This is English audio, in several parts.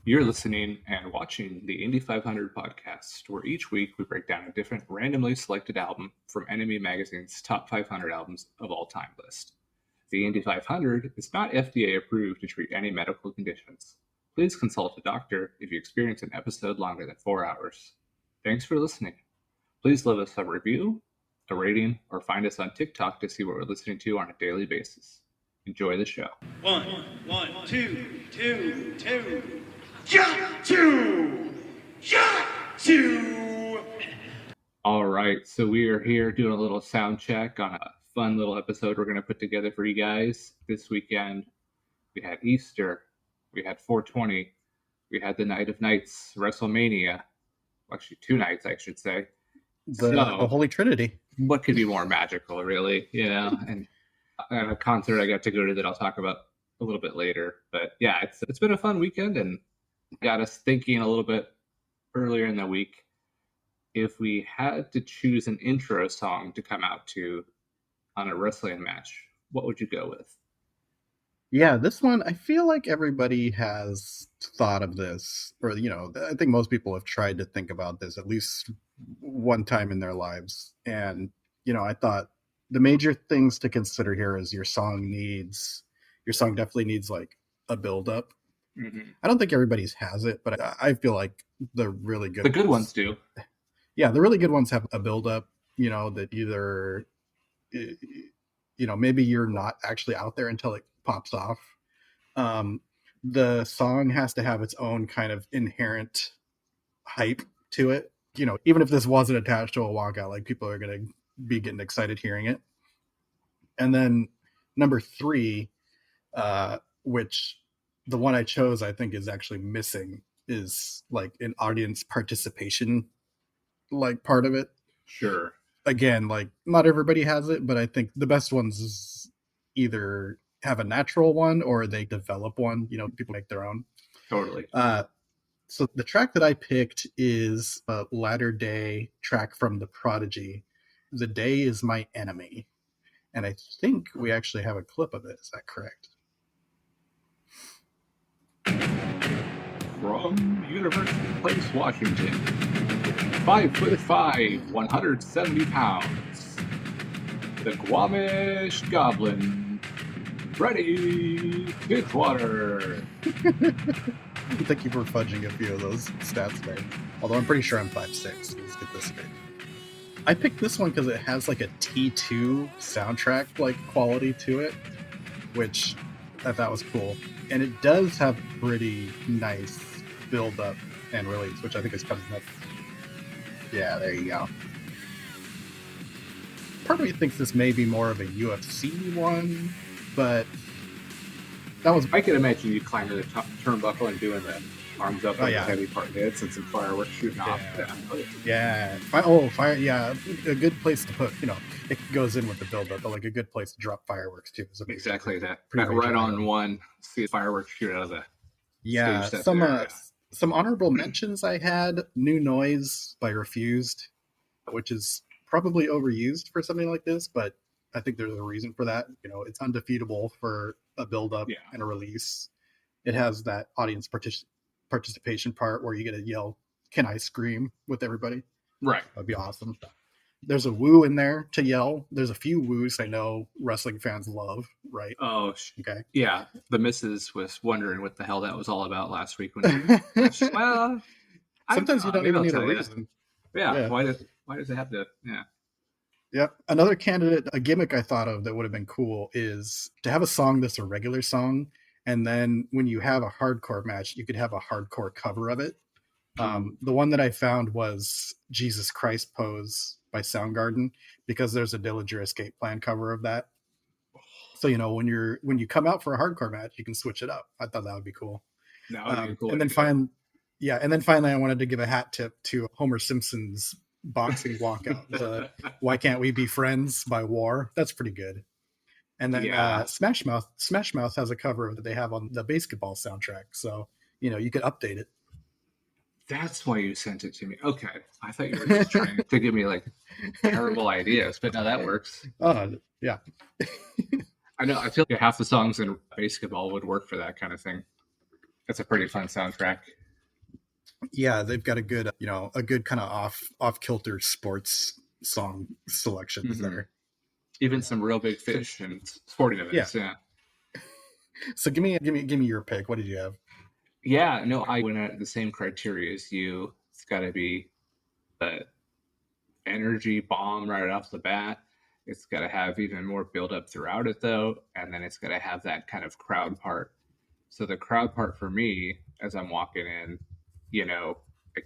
You're listening and watching the Indy 500 podcast, where each week we break down a different randomly selected album from Enemy Magazine's top 500 albums of all time list. The Indy 500 is not FDA approved to treat any medical conditions. Please consult a doctor if you experience an episode longer than 4 hours. Thanks for listening. Please leave us a review, a rating, or find us on TikTok to see what we're listening to on a daily basis. Enjoy the show. One, two. Shot two. All right, so we are here doing a little sound check on a fun little episode we're going to put together for you guys. This weekend, we had Easter, we had 420, we had the Night of Nights, WrestleMania. Actually, 2 nights, I should say. The Holy Trinity. What could be more magical, really? And a concert I got to go to that I'll talk about a little bit later. But yeah, it's been a fun weekend and got us thinking a little bit earlier in the week. If we had to choose an intro song to come out to on a wrestling match, what would you go with? Yeah, this one, I feel like everybody has thought of this, or, I think most people have tried to think about this at least one time in their lives. And, I thought the major things to consider here is your song definitely needs like a build-up. Mm-hmm. I don't think everybody's has it, but I feel like the good ones do. Yeah, the really good ones have a build-up, that either, maybe you're not actually out there until it pops off. The song has to have its own kind of inherent hype to it. Even if this wasn't attached to a walkout, like people are going to be getting excited hearing it. And then number 3, which the one I chose, I think is actually missing, is like an audience participation, like part of it. Sure. Again, like not everybody has it, but I think the best ones is either have a natural one or they develop one. People make their own. Totally. So the track that I picked is a latter day track from The Prodigy. The Day Is My Enemy. And I think we actually have a clip of it. Is that correct? From University Place, Washington, 5'5", 170 pounds, the Guamish Goblin, Freddie Fitzwater. Thank you for fudging a few of those stats there. Although I'm pretty sure I'm 5'6". Let's get this straight. I picked this one because it has like a T2 soundtrack like quality to it, which I thought was cool. And it does have pretty nice build up and release, which I think is coming up. Yeah, there you go. Part of me thinks this may be more of a UFC one, but that was... I could imagine you climbing the turnbuckle and doing the arms up on the heavy part hits and some fireworks shooting off. Yeah. Fire. Yeah, a good place to put, it goes in with the build-up, but like a good place to drop fireworks too. Exactly that. Right on one, see fireworks shoot out of the stage. Some honorable mentions I had. New Noise by Refused, which is probably overused for something like this, but I think there's a reason for that. It's undefeatable for a build-up and a release. It has that audience participation part where you get to yell, "Can I scream?" with everybody. Right. That'd be awesome. There's a woo in there to yell. There's a few woos I know wrestling fans love, right? Oh, okay. Yeah. The missus was wondering what the hell that was all about last week. Well, sometimes you don't even need a reason. Yeah. Why does it have to? Yeah. Yep. Another candidate, a gimmick I thought of that would have been cool is to have a song that's a regular song. And then when you have a hardcore match, you could have a hardcore cover of it. The one that I found was Jesus Christ Pose by Soundgarden, because there's a Dillinger Escape Plan cover of that. So, when you come out for a hardcore match, you can switch it up. I thought that would be cool. Cool. And then finally, I wanted to give a hat tip to Homer Simpson's boxing walkout. Why Can't We Be Friends by War. That's pretty good. And then Smash Mouth has a cover that they have on the basketball soundtrack. So, you could update it. That's why you sent it to me. Okay. I thought you were just trying to give me like terrible ideas, but now that works. Yeah. I know. I feel like half the songs in basketball would work for that kind of thing. That's a pretty fun soundtrack. Yeah, they've got a good, a good kind of off kilter sports song selections there. Even some real big fish and sporting events. Yeah. So give me your pick. What did you have? Yeah, no, I went at the same criteria as you. It's got to be the energy bomb right off the bat. It's got to have even more build up throughout it, though. And then it's got to have that kind of crowd part. So the crowd part for me, as I'm walking in, I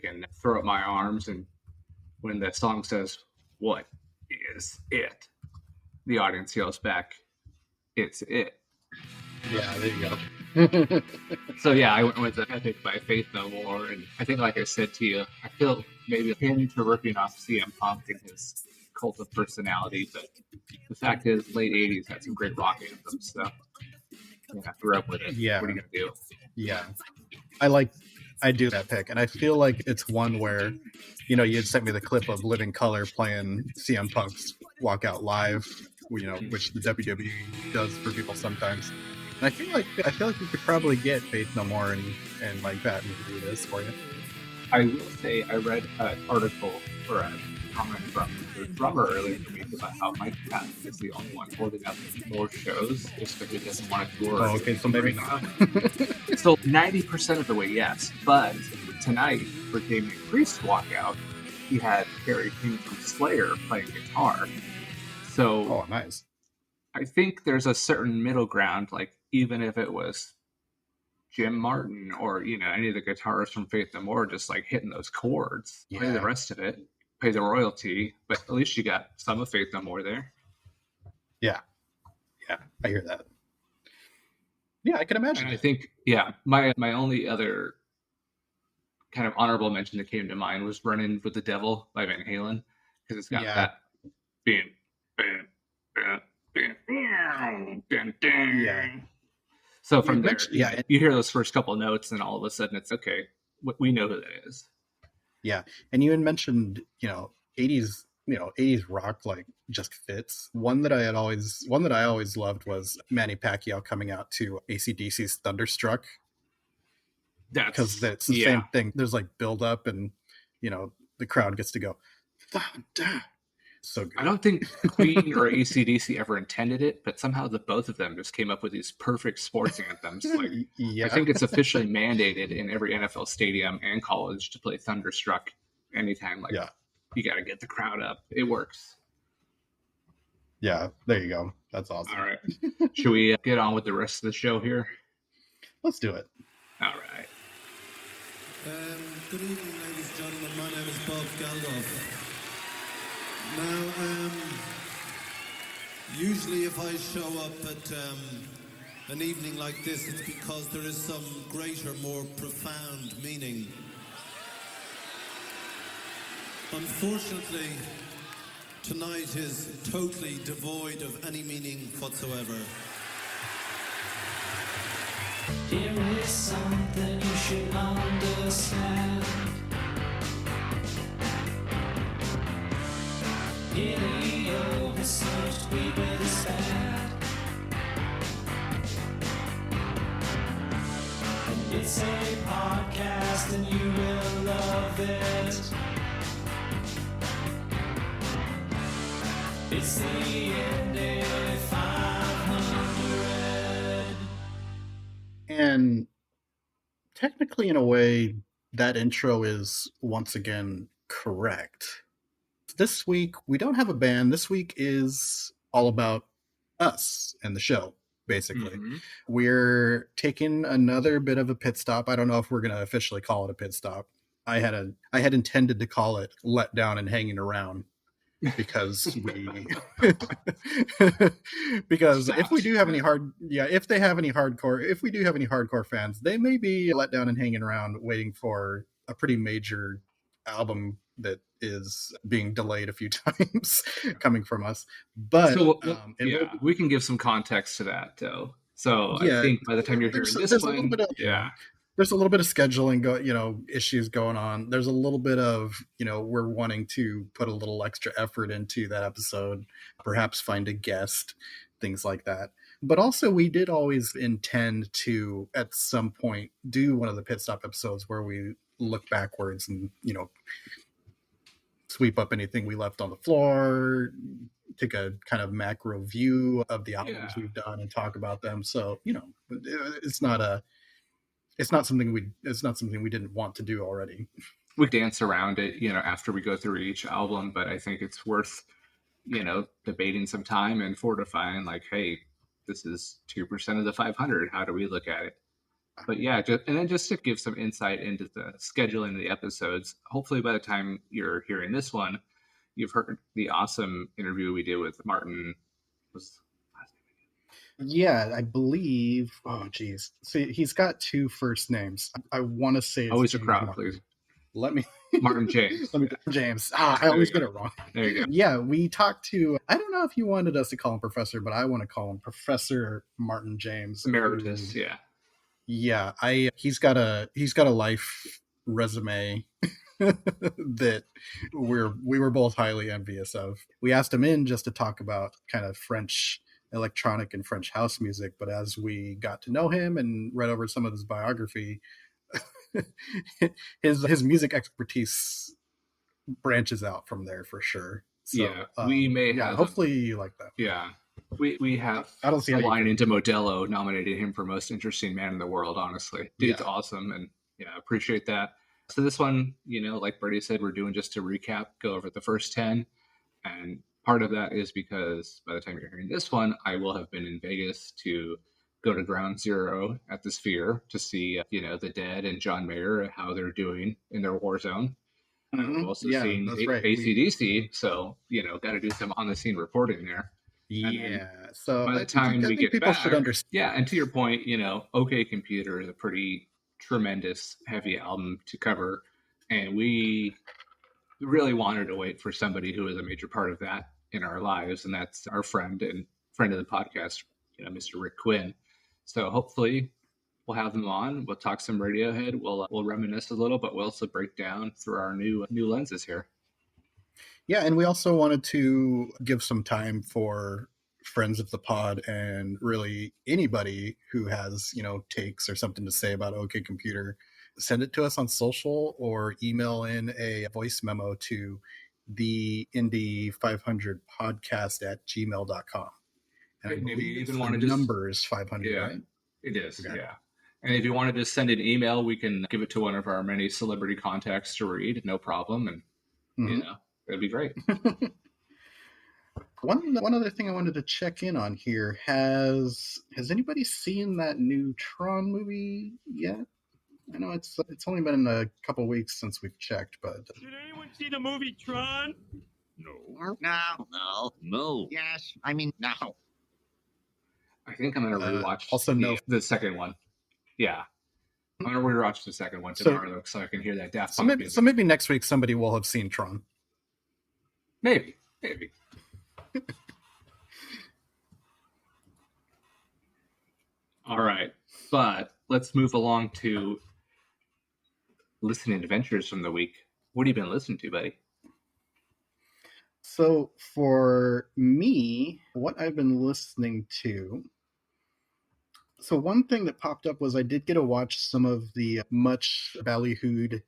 can throw up my arms. And when the song says, "What is it?" the audience yells back, "It's it." Yeah, there you go. So yeah, I went with the Epic by Faith No More, and I think, like I said to you, I feel maybe akin to working off CM Punk and his cult of personality, but the fact is, late '80s had some great rock anthems, so I grew up with it. Yeah. What are you gonna do? Yeah, I do that pick, and I feel like it's one where, you had sent me the clip of Living Color playing CM Punk's Walkout Live, which the WWE does for people sometimes. And I feel like you could probably get Faith No More and like that and do this for you. I will say I read an article or a comment from the drummer earlier in the week about how Mike Patton is the only one holding up more shows just because he doesn't want to tour. Oh, okay, so maybe not. So 90% of the way, yes. But tonight, for Damien Priest's walkout, he had Gary King from Slayer playing guitar. So, oh, nice. I think there's a certain middle ground, like even if it was Jim Martin or, any of the guitarists from Faith No More just like hitting those chords, play the rest of it, pay the royalty, but at least you got some of Faith No More there. Yeah, I hear that. Yeah, I can imagine. And I think, my only other kind of honorable mention that came to mind was Running with the Devil by Van Halen, because it's got that being. Yeah. So from there, you hear those first couple of notes, and all of a sudden it's okay. We know who that is. Yeah, and you had mentioned, 80s, 80s rock like just fits. One that I always loved was Manny Pacquiao coming out to AC/DC's Thunderstruck. Because it's the same thing. There's like build up, and the crowd gets to go thunder. So good. I don't think Queen or AC/DC ever intended it, but somehow the both of them just came up with these perfect sports anthems. Like, I think it's officially mandated in every NFL stadium and college to play Thunderstruck anytime. Like, you got to get the crowd up. It works. Yeah, there you go. That's awesome. All right. Should we get on with the rest of the show here? Let's do it. All right. Good evening, ladies and gentlemen. My name is Bob Geldof. Now, usually if I show up at an evening like this, it's because there is some greater, more profound meaning. Unfortunately, tonight is totally devoid of any meaning whatsoever. Here is something you should understand. Video research, we better stand. It's a podcast and you will love it. It's the Indy 500. And technically, in a way, that intro is once again correct. This week, we don't have a band. This week is all about us and the show, basically. Mm-hmm. We're taking another bit of a pit stop. I don't know if we're going to officially call it a pit stop. I had intended to call it Let Down and Hanging Around, because if we do have any hardcore fans, they may be let down and hanging around waiting for a pretty major album that is being delayed a few times coming from us. But we can give some context to that though. So I think by the time you're hearing this one, there's a little bit of scheduling, issues going on. There's a little bit of, we're wanting to put a little extra effort into that episode, perhaps find a guest, things like that. But also, we did always intend to, at some point, do one of the pit stop episodes where we look backwards and, sweep up anything we left on the floor, take a kind of macro view of the albums Yeah. we've done and talk about them. So, it's not something we didn't want to do already. We dance around it, after we go through each album, but I think it's worth, debating some time and fortifying, like, hey, this is 2% of the 500. How do we look at it? But yeah, just to give some insight into the scheduling of the episodes, hopefully by the time you're hearing this one, you've heard the awesome interview we did with Martin. Yeah, I believe. Oh, geez. See, he's got two first names. I want to say it's Always a James crowd, Martin. please. Let me. Martin James. James. I always get it wrong. There you go. Yeah, we talked to. I don't know if you wanted us to call him Professor, but I want to call him Professor Martin James. Emeritus, yeah. Yeah, he's got a life resume that we were both highly envious of. We asked him in just to talk about kind of French electronic and French house music, but as we got to know him and read over some of his biography, his music expertise branches out from there for sure. So, yeah, we may have. Hopefully, you like that. Yeah, we have. I don't see a how line into Modelo nominated him for most interesting man in the world. Honestly, dude's awesome, and appreciate that. So this one, like Brady said, we're doing just to recap, go over the first 10, and part of that is because by the time you're hearing this one, I will have been in Vegas to go to Ground Zero at the Sphere to see, the Dead and John Mayer, how they're doing in their war zone. I've also seen AC/DC, so, got to do some on-the-scene reporting there. Yeah, so by the time we get people back, should understand. Yeah, and to your point, OK Computer is a pretty tremendous, heavy album to cover, and we really wanted to wait for somebody who is a major part of that in our lives, and that's our friend of the podcast, Mr. Rick Quinn. So hopefully we'll have them on. We'll talk some Radiohead. We'll reminisce a little, but we'll also break down through our new lenses here. Yeah, and we also wanted to give some time for friends of the pod and really anybody who has, takes or something to say about OK Computer. Send it to us on social or email in a voice memo to the Indy 500 podcast at gmail.com. And I maybe you even the want to numbers 500, right? It is, Okay. yeah. And if you want to just send an email, we can give it to one of our many celebrity contacts to read, no problem. And, it'd be great. One other thing I wanted to check in on here, has anybody seen that new Tron movie yet? I know it's only been a couple weeks since we've checked, but Did anyone see the movie Tron? No. No. Yes. I mean, no. I think I'm going to rewatch the second one. Yeah. I'm going to rewatch the second one tomorrow so I can hear that Daft Punk music. So maybe next week somebody will have seen Tron. Maybe. All right. But let's move along to listening adventures from the week. What have you been listening to, buddy? So for me, what I've been listening to. So one thing that popped up was I did get to watch some of the much ballyhooed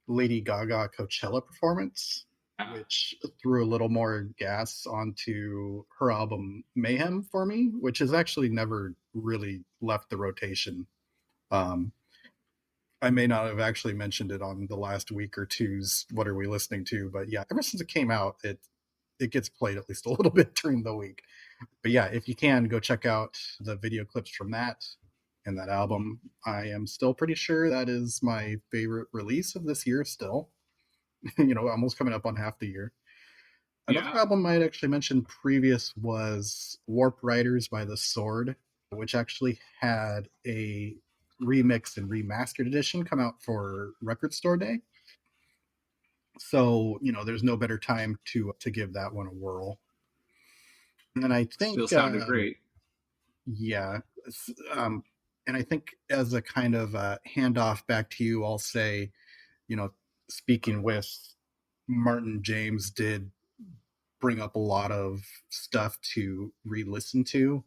Lady Gaga Coachella performance, which threw a little more gas onto her album Mayhem for me, which has actually never really left the rotation. I may not have actually mentioned it on the last week or two's What Are We Listening To, but yeah, ever since it came out, it gets played at least a little bit during the week. But yeah, if you can, go check out the video clips from that and that album. I am still pretty sure that is my favorite release of this year still. Almost coming up on half the year. Another album I had actually mentioned previous was Warp Riders by The Sword, which actually had a remix and remastered edition come out for Record Store Day. So, there's no better time to give that one a whirl. And then I think still sounded great. Yeah. And I think as a kind of handoff back to you, I'll say, speaking with Martin James did bring up a lot of stuff to re-listen to.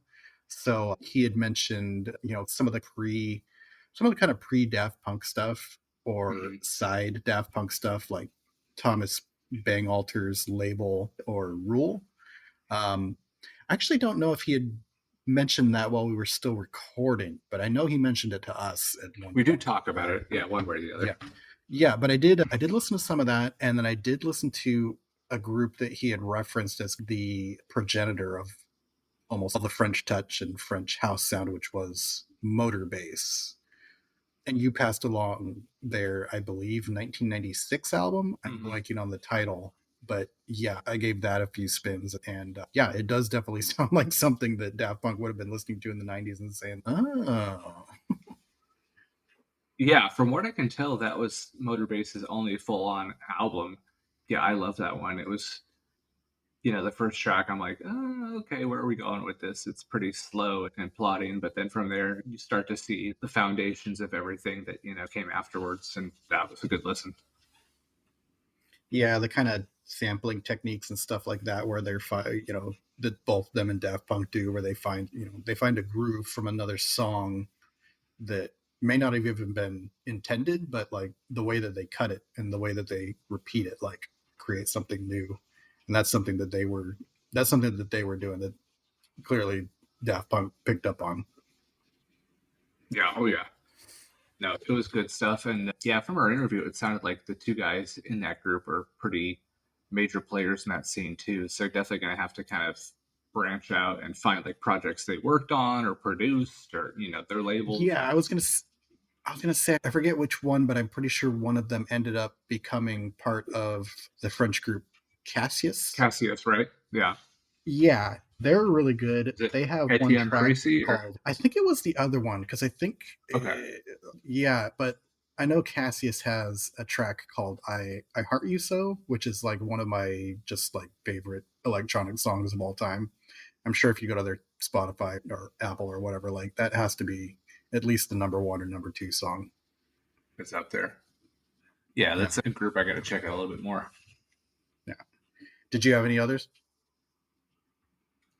So he had mentioned, some of the kind of pre Daft Punk stuff or Mhm. side Daft Punk stuff like Thomas Bangalter's Label or Rule. I actually don't know if he had mentioned that while we were still recording, but I know he mentioned it to us at one We do point. talk about it, yeah, one way or the other. Yeah, but I did listen to some of that, and then I did listen to a group that he had referenced as the progenitor of almost all the French touch and French house sound, which was Motor Bass. And you passed along their, I believe, 1996 album. I'm blanking on the title, but yeah, I gave that a few spins, and yeah, it does definitely sound like something that Daft Punk would have been listening to in the 90s and saying, oh. Yeah, from what I can tell, that was Motorbase's only full-on album. Yeah, I love that one. It was, the first track, I'm like, oh, okay, where are we going with this? It's pretty slow and plodding, but then from there, you start to see the foundations of everything that, came afterwards, and that was a good listen. Yeah, the kind of sampling techniques and stuff like that, where they're, that both them and Daft Punk do, where they find a groove from another song that may not have even been intended, but like the way that they cut it and the way that they repeat it, like create something new. And that's something that they were doing that clearly Daft Punk picked up on. Yeah, oh yeah. No, it was good stuff. And yeah, from our interview, it sounded like the two guys in that group are pretty major players in that scene too. So they're definitely going to have to kind of branch out and find like projects they worked on or produced or, their labels. Yeah, I was going to say, I forget which one, but I'm pretty sure one of them ended up becoming part of the French group Cassius. Cassius, right? Yeah. Yeah, they're really good. They have one Etienne track Tracy, called, I think it was the other one, because I think, okay. Yeah, but I know Cassius has a track called I Heart You So, which is like one of my just like favorite electronic songs of all time. I'm sure if you go to their Spotify or Apple or whatever, like that has to be at least the number 1 or number 2 song. It's up there. Yeah, that's a group I got to check out a little bit more. Yeah. Did you have any others?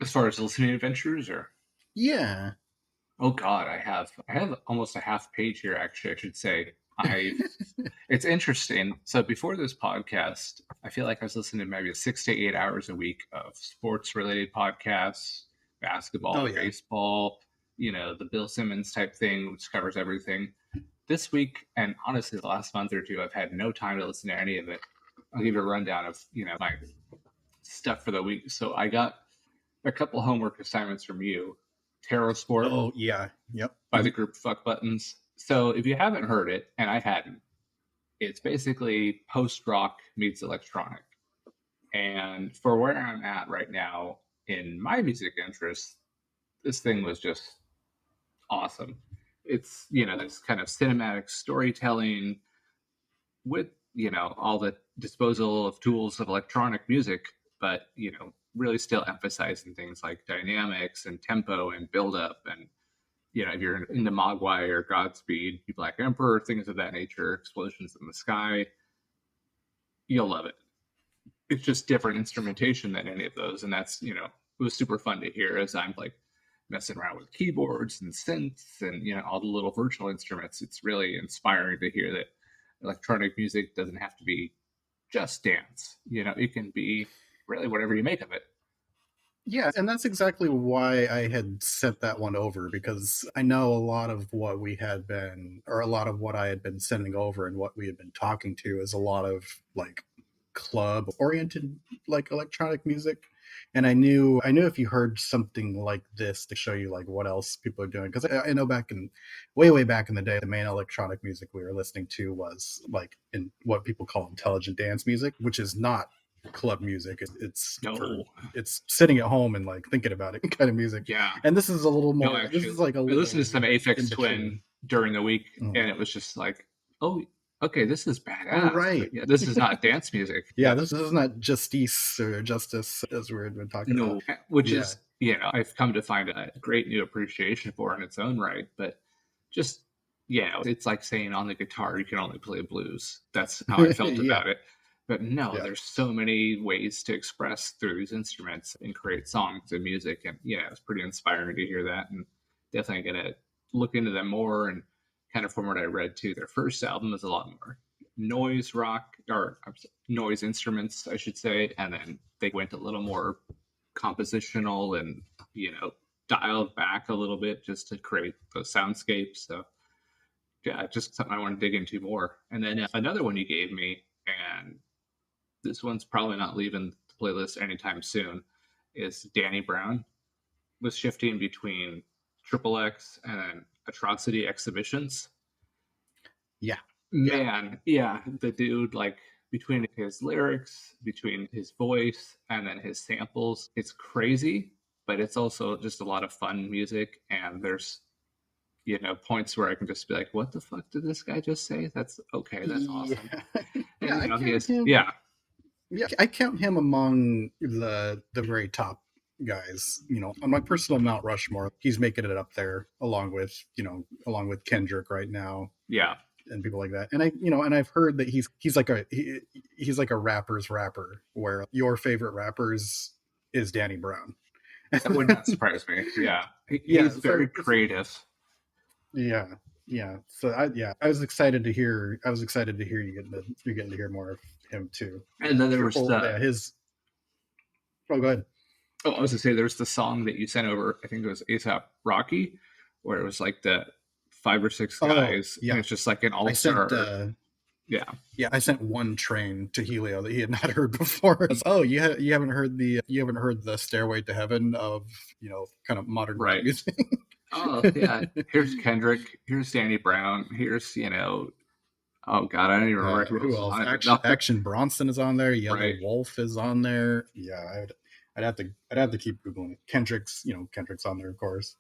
As far as listening adventures, or? Yeah. Oh God, I have almost a half page here. Actually, I should say. It's interesting. So before this podcast, I feel like I was listening to maybe 6 to 8 hours a week of sports related podcasts, basketball, baseball, the Bill Simmons type thing, which covers everything. This week, and honestly, the last month or two, I've had no time to listen to any of it. I'll give you a rundown of, my stuff for the week. So I got a couple homework assignments from you. Terror Sport. Oh, yeah. Yep. By the group Fuck Buttons. So if you haven't heard it, and I hadn't, it's basically post-rock meets electronic. And for where I'm at right now in my music interests, this thing was just awesome. It's, this kind of cinematic storytelling with, all the disposal of tools of electronic music, but, really still emphasizing things like dynamics and tempo and build-up and, if you're into Mogwai or Godspeed, Black Emperor, things of that nature, Explosions in the Sky, you'll love it. It's just different instrumentation than any of those, and that's, it was super fun to hear as I'm like messing around with keyboards and synths and, all the little virtual instruments. It's really inspiring to hear that electronic music doesn't have to be just dance. It can be really whatever you make of it. Yeah, and that's exactly why I had sent that one over, because I know a lot of what I had been sending over and what we had been talking to is a lot of like club oriented like electronic music. And I knew if you heard something like this to show you like what else people are doing, because I know way back in the day, the main electronic music we were listening to was like in what people call intelligent dance music, which is not club music. It's sitting at home and like thinking about it kind of music. Yeah. And this is a little more. Actually, this is like a I little. listened to some Aphex Twin during the week, and it was just like, oh, okay, this is badass. Oh, right. Yeah, this is not dance music. Yeah, this is not Justice or Justice as we've been talking about. Which is, I've come to find a great new appreciation for in its own right. But just, it's like saying on the guitar, you can only play blues. That's how I felt about it. But no, Yeah. there's so many ways to express through these instruments and create songs and music. And yeah, it's pretty inspiring to hear that. And definitely going to look into them more. And kind of from what I read too, their first album is a lot more noise rock, or noise instruments, I should say. And then they went a little more compositional and, dialed back a little bit just to create those soundscapes. So yeah, just something I want to dig into more. And then another one you gave me, and this one's probably not leaving the playlist anytime soon, is Danny Brown was shifting between Triple X and then Atrocity Exhibitions. Yeah. Man, yeah, the dude, like, between his lyrics, between his voice, and then his samples, it's crazy, but it's also just a lot of fun music. And there's, points where I can just be like, what the fuck did this guy just say? That's okay. That's awesome. Yeah, And, I he count is, him. yeah, Yeah, I count him among the very top guys. On my personal Mount Rushmore, he's making it up there along with Kendrick right now yeah. and people like that. And I've heard that he's like a rapper's rapper, where your favorite rappers is Danny Brown. That would not surprise me. Yeah. Yeah, He's so very it's- creative. Yeah, yeah. So I was excited to hear. You're getting to hear more of him too. And then there was his. Oh, go ahead. I was gonna say there's the song that you sent over. I think it was ASAP Rocky, where it was like the 5 or 6 guys, yeah. and it's just like an all I sent. star. Yeah, I sent one train to Helio that he had not heard before. Oh, you haven't heard the Stairway to Heaven of kind of modern Right. music. Oh yeah. Here's Kendrick. Here's Danny Brown. Here's oh god, I don't even remember Who else? on it. Action Bronson is on there. Yellow Right. Wolf is on there. Yeah, I'd have to keep googling it. Kendrick's on there, of course.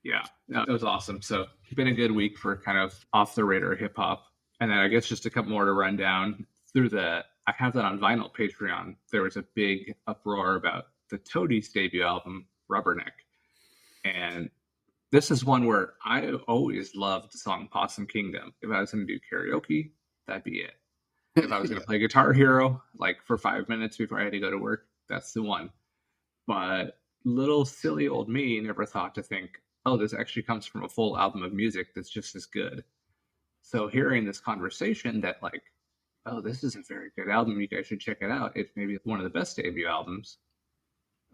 Yeah, no, it was awesome. So it's been a good week for kind of off the radar hip hop. And then I guess just a couple more to run down through I have that on vinyl Patreon. There was a big uproar about the Toadies debut album, Rubberneck. And this is one where I always loved the song Possum Kingdom. If I was going to do karaoke, that'd be it. If I was going to play Guitar Hero, like for 5 minutes before I had to go to work, that's the one. But little silly old me never thought to think, oh, this actually comes from a full album of music that's just as good. So hearing this conversation that like, oh, this is a very good album, you guys should check it out. It's maybe one of the best debut albums.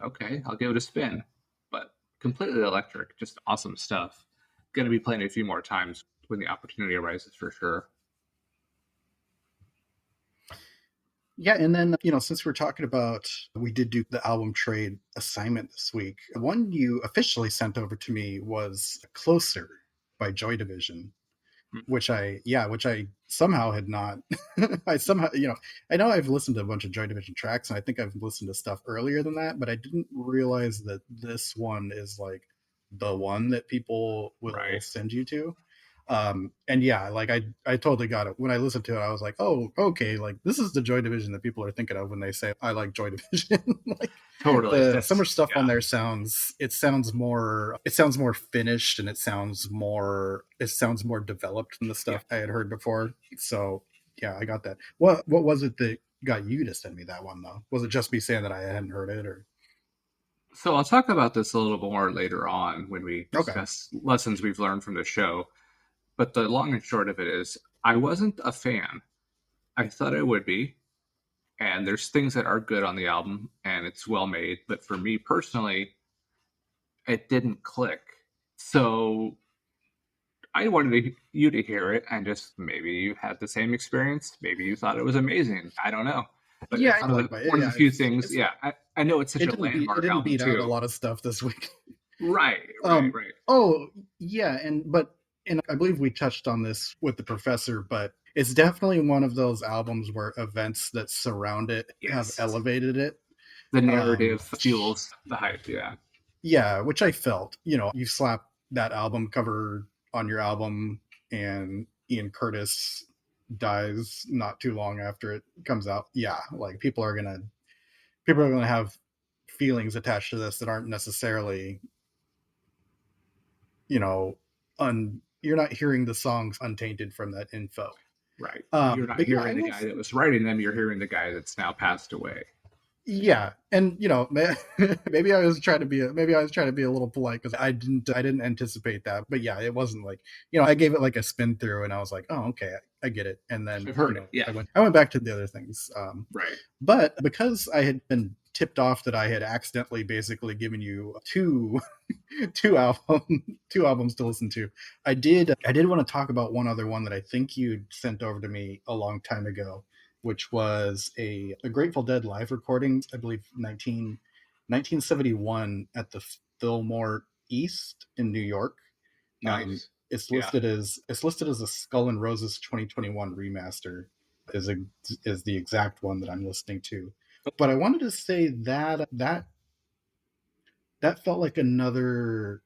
Okay, I'll give it a spin. But completely electric, just awesome stuff. Going to be playing it a few more times when the opportunity arises for sure. Yeah, and then since we're talking about, we did do the album trade assignment this week. The one you officially sent over to me was Closer by Joy Division, which I somehow had not. I somehow, I know I've listened to a bunch of Joy Division tracks, and I think I've listened to stuff earlier than that, but I didn't realize that this one is like the one that people will send you to. And yeah, like I totally got it. When I listened to it, I was like, oh, okay, like this is the Joy Division that people are thinking of when they say I like Joy Division. Like Totally. some of stuff on there sounds more finished, and it sounds more developed than the stuff I had heard before. So yeah, I got that. What was it that got you to send me that one though? Was it just me saying that I hadn't heard it, or? So I'll talk about this a little more later on when we discuss lessons we've learned from the show. But the long and short of it is, I wasn't a fan. I thought I would be. And there's things that are good on the album, and it's well made. But for me personally, it didn't click. So I wanted you to hear it, and just maybe you had the same experience. Maybe you thought it was amazing. I don't know. But yeah, one of the few things. Yeah, I know it's such a landmark album. It didn't beat too. out a lot of stuff this week. Right. Oh yeah, and I believe we touched on this with the professor, but it's definitely one of those albums where events that surround it have elevated it. The narrative fuels the hype, yeah. Yeah, which I felt. You slap that album cover on your album, and Ian Curtis dies not too long after it comes out. Yeah, like people are gonna have feelings attached to this that aren't necessarily, you're not hearing the songs untainted from that info. Right. Um, You're not but yeah, hearing the guy that was writing them. You're hearing the guy that's now passed away. Yeah, and maybe I was trying to be a little polite because I didn't anticipate that. But yeah, it wasn't like, I gave it like a spin through and I was like, oh, okay, I get it. And then I've heard it. Yeah. I went back to the other things. Right. But because I had been tipped off that I had accidentally basically given you two albums to listen to, I did want to talk about one other one that I think you sent over to me a long time ago, which was a Grateful Dead live recording, I believe 1971 at the Fillmore East in New York. Nice. It's listed as a Skull and Roses 2021 remaster is the exact one that I'm listening to. But I wanted to say that felt like another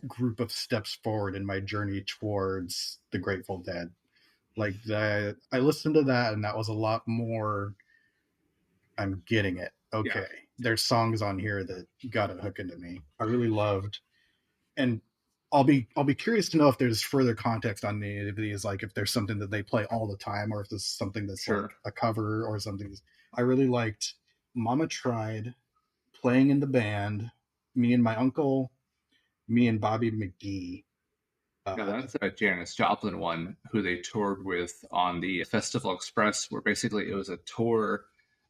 group of steps forward in my journey towards the Grateful Dead. Like that, I listened to that, and that was a lot more. I'm getting it. Okay, yeah. There's songs on here that got a hook into me. I really loved, and I'll be curious to know if there's further context on any of these, like if there's something that they play all the time, or if this is something that's like a cover or something. I really liked "Mama Tried," "Playing in the Band," "Me and My Uncle," "Me and Bobby McGee." Yeah, that's a Janis Joplin one, who they toured with on the Festival Express, where basically it was a tour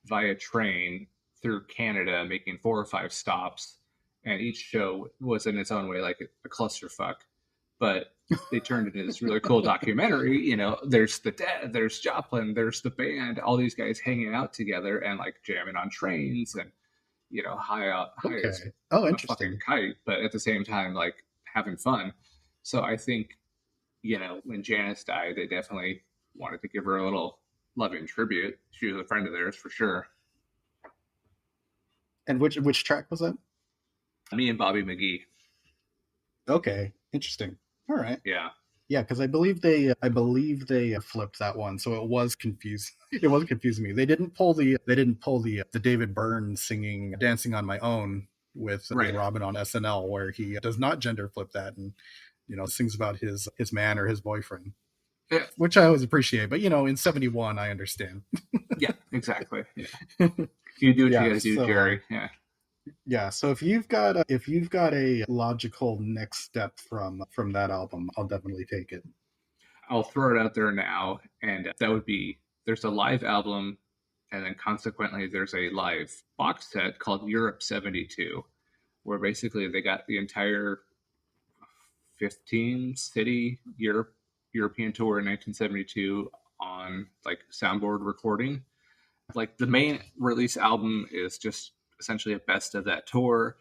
via train through Canada, making 4 or 5 stops, and each show was in its own way like a clusterfuck. But they turned it into this really cool documentary. There's the Dead, there's Joplin, there's the band, all these guys hanging out together and like jamming on trains and high as a fucking kite, but at the same time like having fun. So I think, when Janis died, they definitely wanted to give her a little loving tribute. She was a friend of theirs for sure. And which track was that? Me and Bobby McGee. Okay, interesting. All right. Yeah. Yeah, because I believe they flipped that one, so it was confusing. It wasn't confusing me. They didn't pull the David Byrne singing "Dancing on My Own" with Robin on SNL, where he does not gender flip that and sings about his man or his boyfriend, which I always appreciate. But in 71, I understand. Yeah, exactly. Yeah. You do what you gotta do, Jerry. Yeah. Yeah. So if you've got a logical next step from that album, I'll definitely take it. I'll throw it out there now, and that would be there's a live album, and then consequently there's a live box set called Europe 72, where basically they got the entire 15-city European tour in 1972 on like soundboard recording. Like the main release album is just essentially a best of that tour,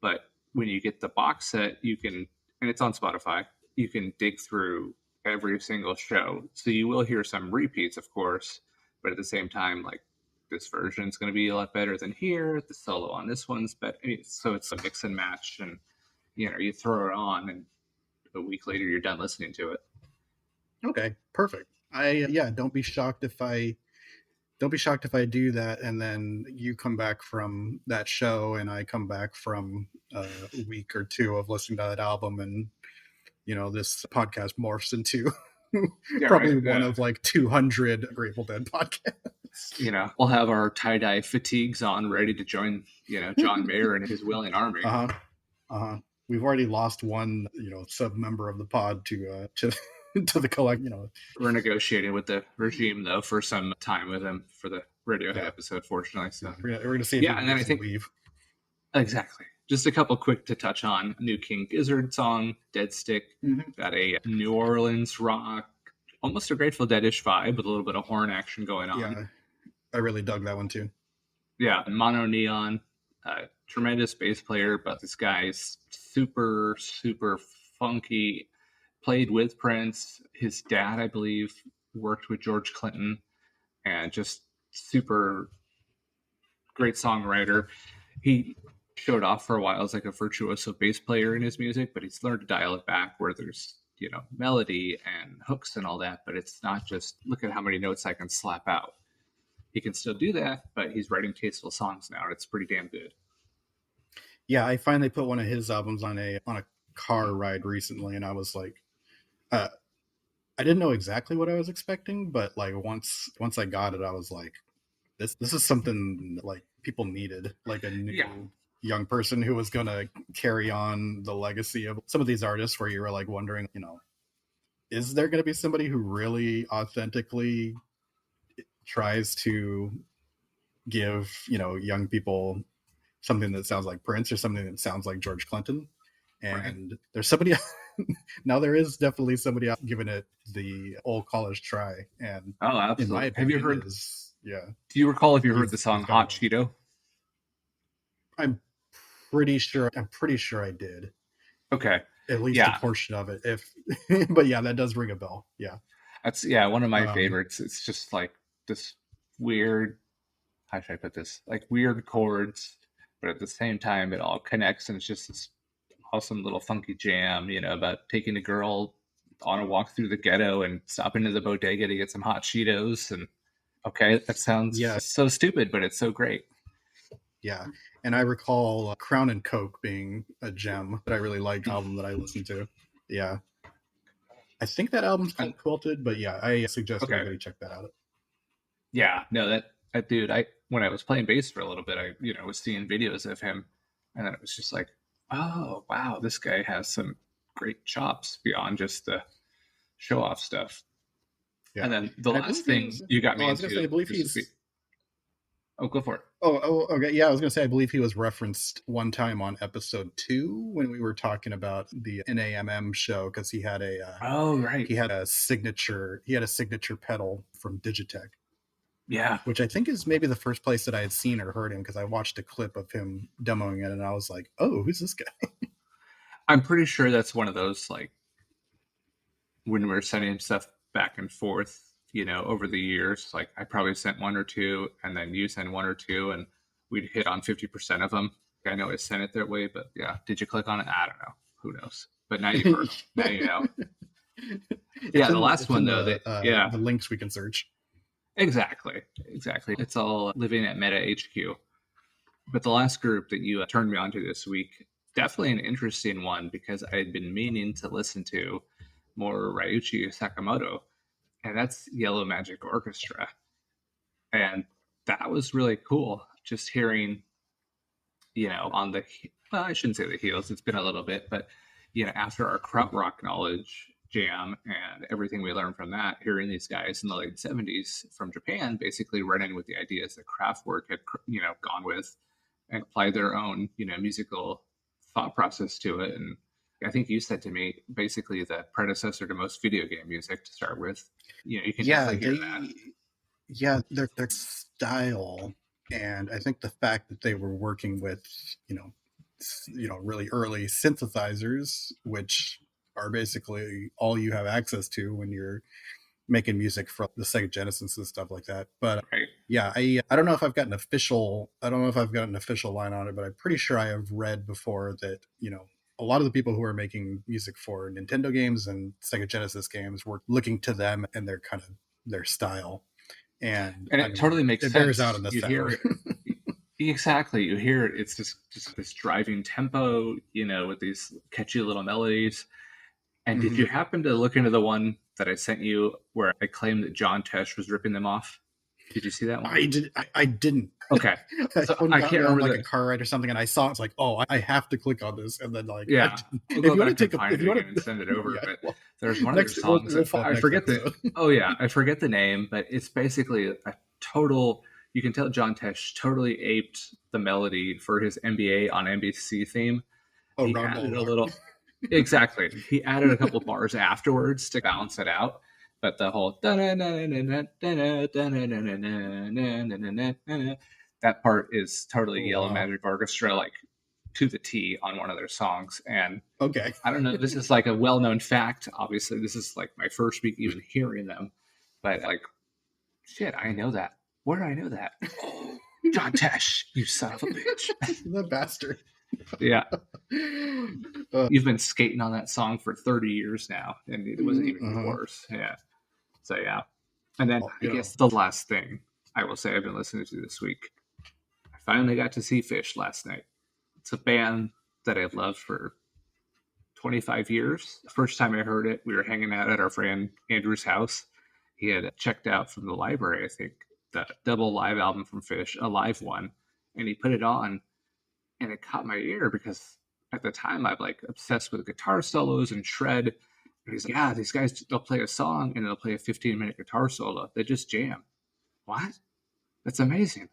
but when you get the box set, you can, and it's on Spotify, you can dig through every single show. So you will hear some repeats, of course, but at the same time, like this version is going to be a lot better than here. The solo on this one's better. So it's a mix and match, and you throw it on, and a week later you're done listening to it. Okay, perfect. Don't be shocked if I do that, and then you come back from that show and I come back from a week or two of listening to that album, and this podcast morphs into probably one of like 200 Grateful Dead podcasts. We'll have our tie-dye fatigues on, ready to join John Mayer and his willing army. We've already lost one sub member of the pod to the collect. We're negotiating with the regime though for some time with him for the Radiohead episode, fortunately. So we're gonna see. And then I think leave. Exactly. Just a couple quick to touch on. New King Gizzard song, Dead Stick. Mm-hmm. Got a New Orleans rock, almost a Grateful Dead-ish vibe with a little bit of horn action going on. Yeah, I really dug that one too. Yeah, Mono Neon, tremendous bass player, but this guy's super, super funky. Played with Prince. His dad, I believe, worked with George Clinton, and just super great songwriter. He showed off for a while as like a virtuoso bass player in his music, but he's learned to dial it back where there's melody and hooks and all that, but it's not just look at how many notes I can slap out. He can still do that, but he's writing tasteful songs now, and it's pretty damn good. Yeah, I finally put one of his albums on a car ride recently, and I was like, I didn't know exactly what I was expecting, but like once I got it, I was like, this is something that, like, people needed, like a new young person who was gonna carry on the legacy of some of these artists. Where you were like wondering, is there gonna be somebody who really authentically tries to give young people something that sounds like Prince or something that sounds like George Clinton? And there's somebody now there is definitely somebody else giving it the old college try, and Oh, absolutely. in my opinion, Have you heard? Yeah. Do you recall if you heard He's- the song he's got "Hot it. Cheeto"? I'm pretty sure I did Okay, at least a portion of it. But yeah, that does ring a bell. Yeah, that's one of my favorites. It's just like this weird. How should I put this? Like weird chords, but at the same time, it all connects, and it's just this awesome little funky jam. About taking a girl on a walk through the ghetto and stopping to the bodega to get some hot Cheetos. And okay, that sounds so stupid, but it's so great. Yeah, and I recall Crown and Coke being a gem that I really liked, album that I listened to. Yeah, I think that album's called Quilted, but yeah, I suggest everybody check that out. Yeah, no, that dude. When I was playing bass for a little bit, I was seeing videos of him, and then it was just like, oh wow, this guy has some great chops beyond just the show off stuff. Yeah. And then the last thing you got me into. I believe he's. Oh, go for it. Oh, okay. Yeah, I was going to say, I believe he was referenced one time on episode 2 when we were talking about the NAMM show, because he had he had a signature pedal from Digitech. Yeah. Which I think is maybe the first place that I had seen or heard him, because I watched a clip of him demoing it and I was like, oh, who's this guy? I'm pretty sure that's one of those, like, when we're sending stuff back and forth, over the years, like I probably sent 1 or 2, and then you send 1 or 2, and we'd hit on 50% of them. I know I sent it that way, but yeah, did you click on it? I don't know. Who knows? But now you've heard. Now you know. Yeah, the last one though. The links we can search. Exactly. It's all living at Meta HQ. But the last group that you turned me on to this week, definitely an interesting one, because I had been meaning to listen to more Ryuichi Sakamoto. And that's Yellow Magic Orchestra. And that was really cool. Just hearing, on the, well, I shouldn't say the heels, it's been a little bit, but, after our krautrock knowledge jam and everything we learned from that, hearing these guys in the late 70s from Japan basically running with the ideas that Kraftwerk had, gone with and applied their own, musical thought process to it. And I think you said to me, basically the predecessor to most video game music to start with. You can definitely hear that. Yeah, their style, and I think the fact that they were working with, really early synthesizers, which are basically all you have access to when you're making music for the Sega Genesis and stuff like that. But yeah, I don't know if I've got an official line on it, but I'm pretty sure I have read before that, a lot of the people who are making music for Nintendo games and Sega Genesis games were looking to them and their style. And it totally makes sense. It bears out in the sound. Exactly. You hear it. It's just this driving tempo, with these catchy little melodies. And did you happen to look into the one that I sent you where I claimed that John Tesh was ripping them off? Did you see that one? I didn't. Okay. So I can't remember a car ride or something, and I saw it's like, oh, I have to click on this, and then if you want to send it over, but there's one of their songs. I forget I forget the name, but it's basically a total. You can tell John Tesh totally aped the melody for his NBA on NBC theme. Oh, he added a little. Exactly. He added a couple bars afterwards to balance it out. But the whole that part is totally Yellow Magic Orchestra, like to the T on one of their songs. And I don't know, this is like a well-known fact. Obviously, this is like my first week even hearing them. But like, shit, I know that. Where do I know that? Oh, John Tesh, you son of a bitch. The bastard. Yeah. You've been skating on that song for 30 years now, and it wasn't even worse. Yeah. So, yeah. And then I guess the last thing I will say I've been listening to this week, I finally got to see Fish last night. It's a band that I've loved for 25 years. The first time I heard it, we were hanging out at our friend Andrew's house. He had checked out from the library, I think, the double live album from Fish, a live one, and he put it on, and it caught my ear because at the time I'm like obsessed with guitar solos and shred. And he's like, yeah, these guys, they'll play a song and they'll play a 15-minute guitar solo. They just jam. What? That's amazing.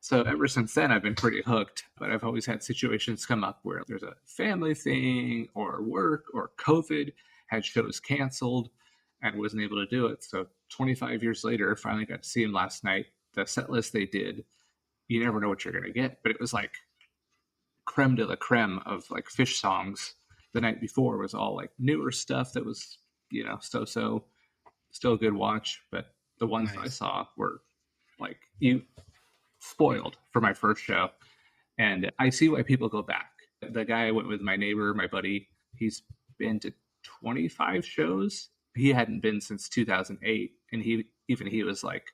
So ever since then, I've been pretty hooked, but I've always had situations come up where there's a family thing or work or COVID, had shows canceled and wasn't able to do it. So 25 years later, finally got to see him last night. The set list they did, you never know what you're going to get, but it was like creme de la creme of like Fish songs. The night before was all like newer stuff that was, so still a good watch, but the ones I saw were like spoiled for my first show, and I see why people go back. The guy I went with, my neighbor, my buddy, he's been to 25 shows. He hadn't been since 2008, and he was like,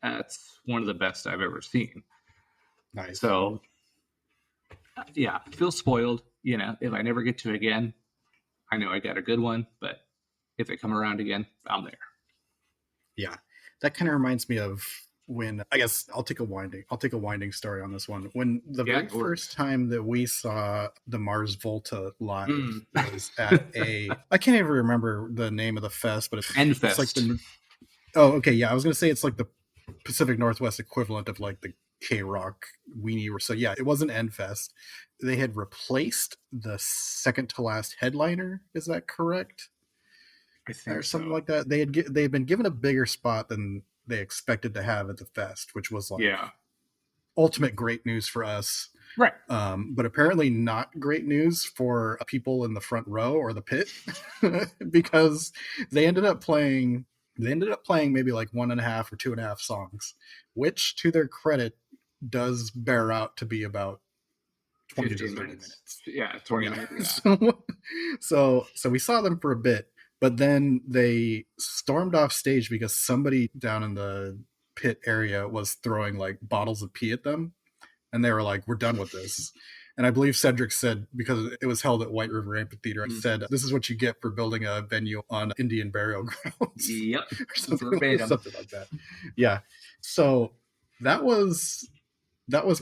that's one of the best I've ever seen. Nice. So yeah, I feel spoiled. If I never get to it again, I know I got a good one, but if they come around again, I'm there. Yeah, that kind of reminds me of when, I guess I'll take a winding story on this one. When the very first time that we saw the Mars Volta live was at I can't even remember the name of the fest, but it's like oh, okay, yeah, I was gonna say it's like the Pacific Northwest equivalent of like the K-Rock weenie. So yeah, it wasn't Endfest. They had replaced the second to last headliner. Is that correct? I think or something like that. They'd been given a bigger spot than they expected to have at the fest, which was like ultimate great news for us, right? But apparently not great news for people in the front row or the pit because they ended up playing maybe like 1.5 or 2.5 songs, which to their credit does bear out to be about 20 to 30 minutes. Yeah, 20 minutes. Yeah. So we saw them for a bit, but then they stormed off stage because somebody down in the pit area was throwing like bottles of pee at them, and they were like, we're done with this. And I believe Cedric said, because it was held at White River Amphitheater, said, this is what you get for building a venue on Indian burial grounds. Yep. Or something like that. Yeah. So that was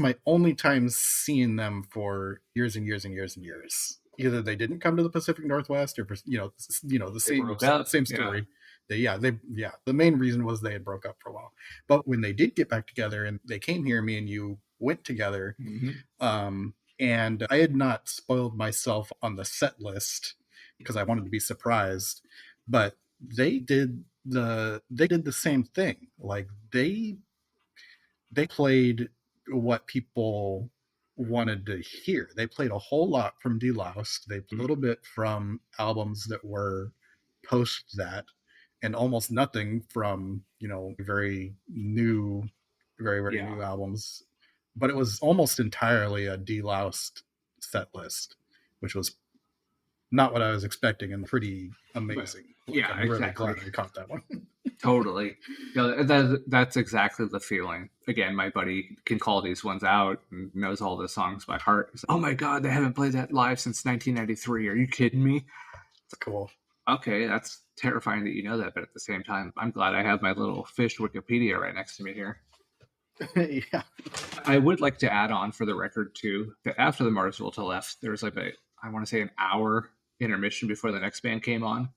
my only time seeing them for years and years and years and years. Either they didn't come to the Pacific Northwest, or the same story. Yeah. The main reason was they had broke up for a while. But when they did get back together and they came here, me and you went together. And I had not spoiled myself on the set list because I wanted to be surprised. But they did the same thing. Like they played what people wanted to hear. They played a whole lot from Deloused. They played a little bit from albums that were post that, and almost nothing from very new albums. But it was almost entirely a Deloused set list, which was not what I was expecting, and pretty amazing. I'm really glad I caught that one. Totally. That's exactly the feeling. Again, my buddy can call these ones out and knows all the songs by heart. He's like, oh my God, they haven't played that live since 1993. Are you kidding me? It's cool. Okay, that's terrifying that you know that, but at the same time, I'm glad I have my little Fish Wikipedia right next to me here. Yeah. I would like to add on for the record too that after the Mars Volta left, there was like I want to say an hour intermission before the next band came on.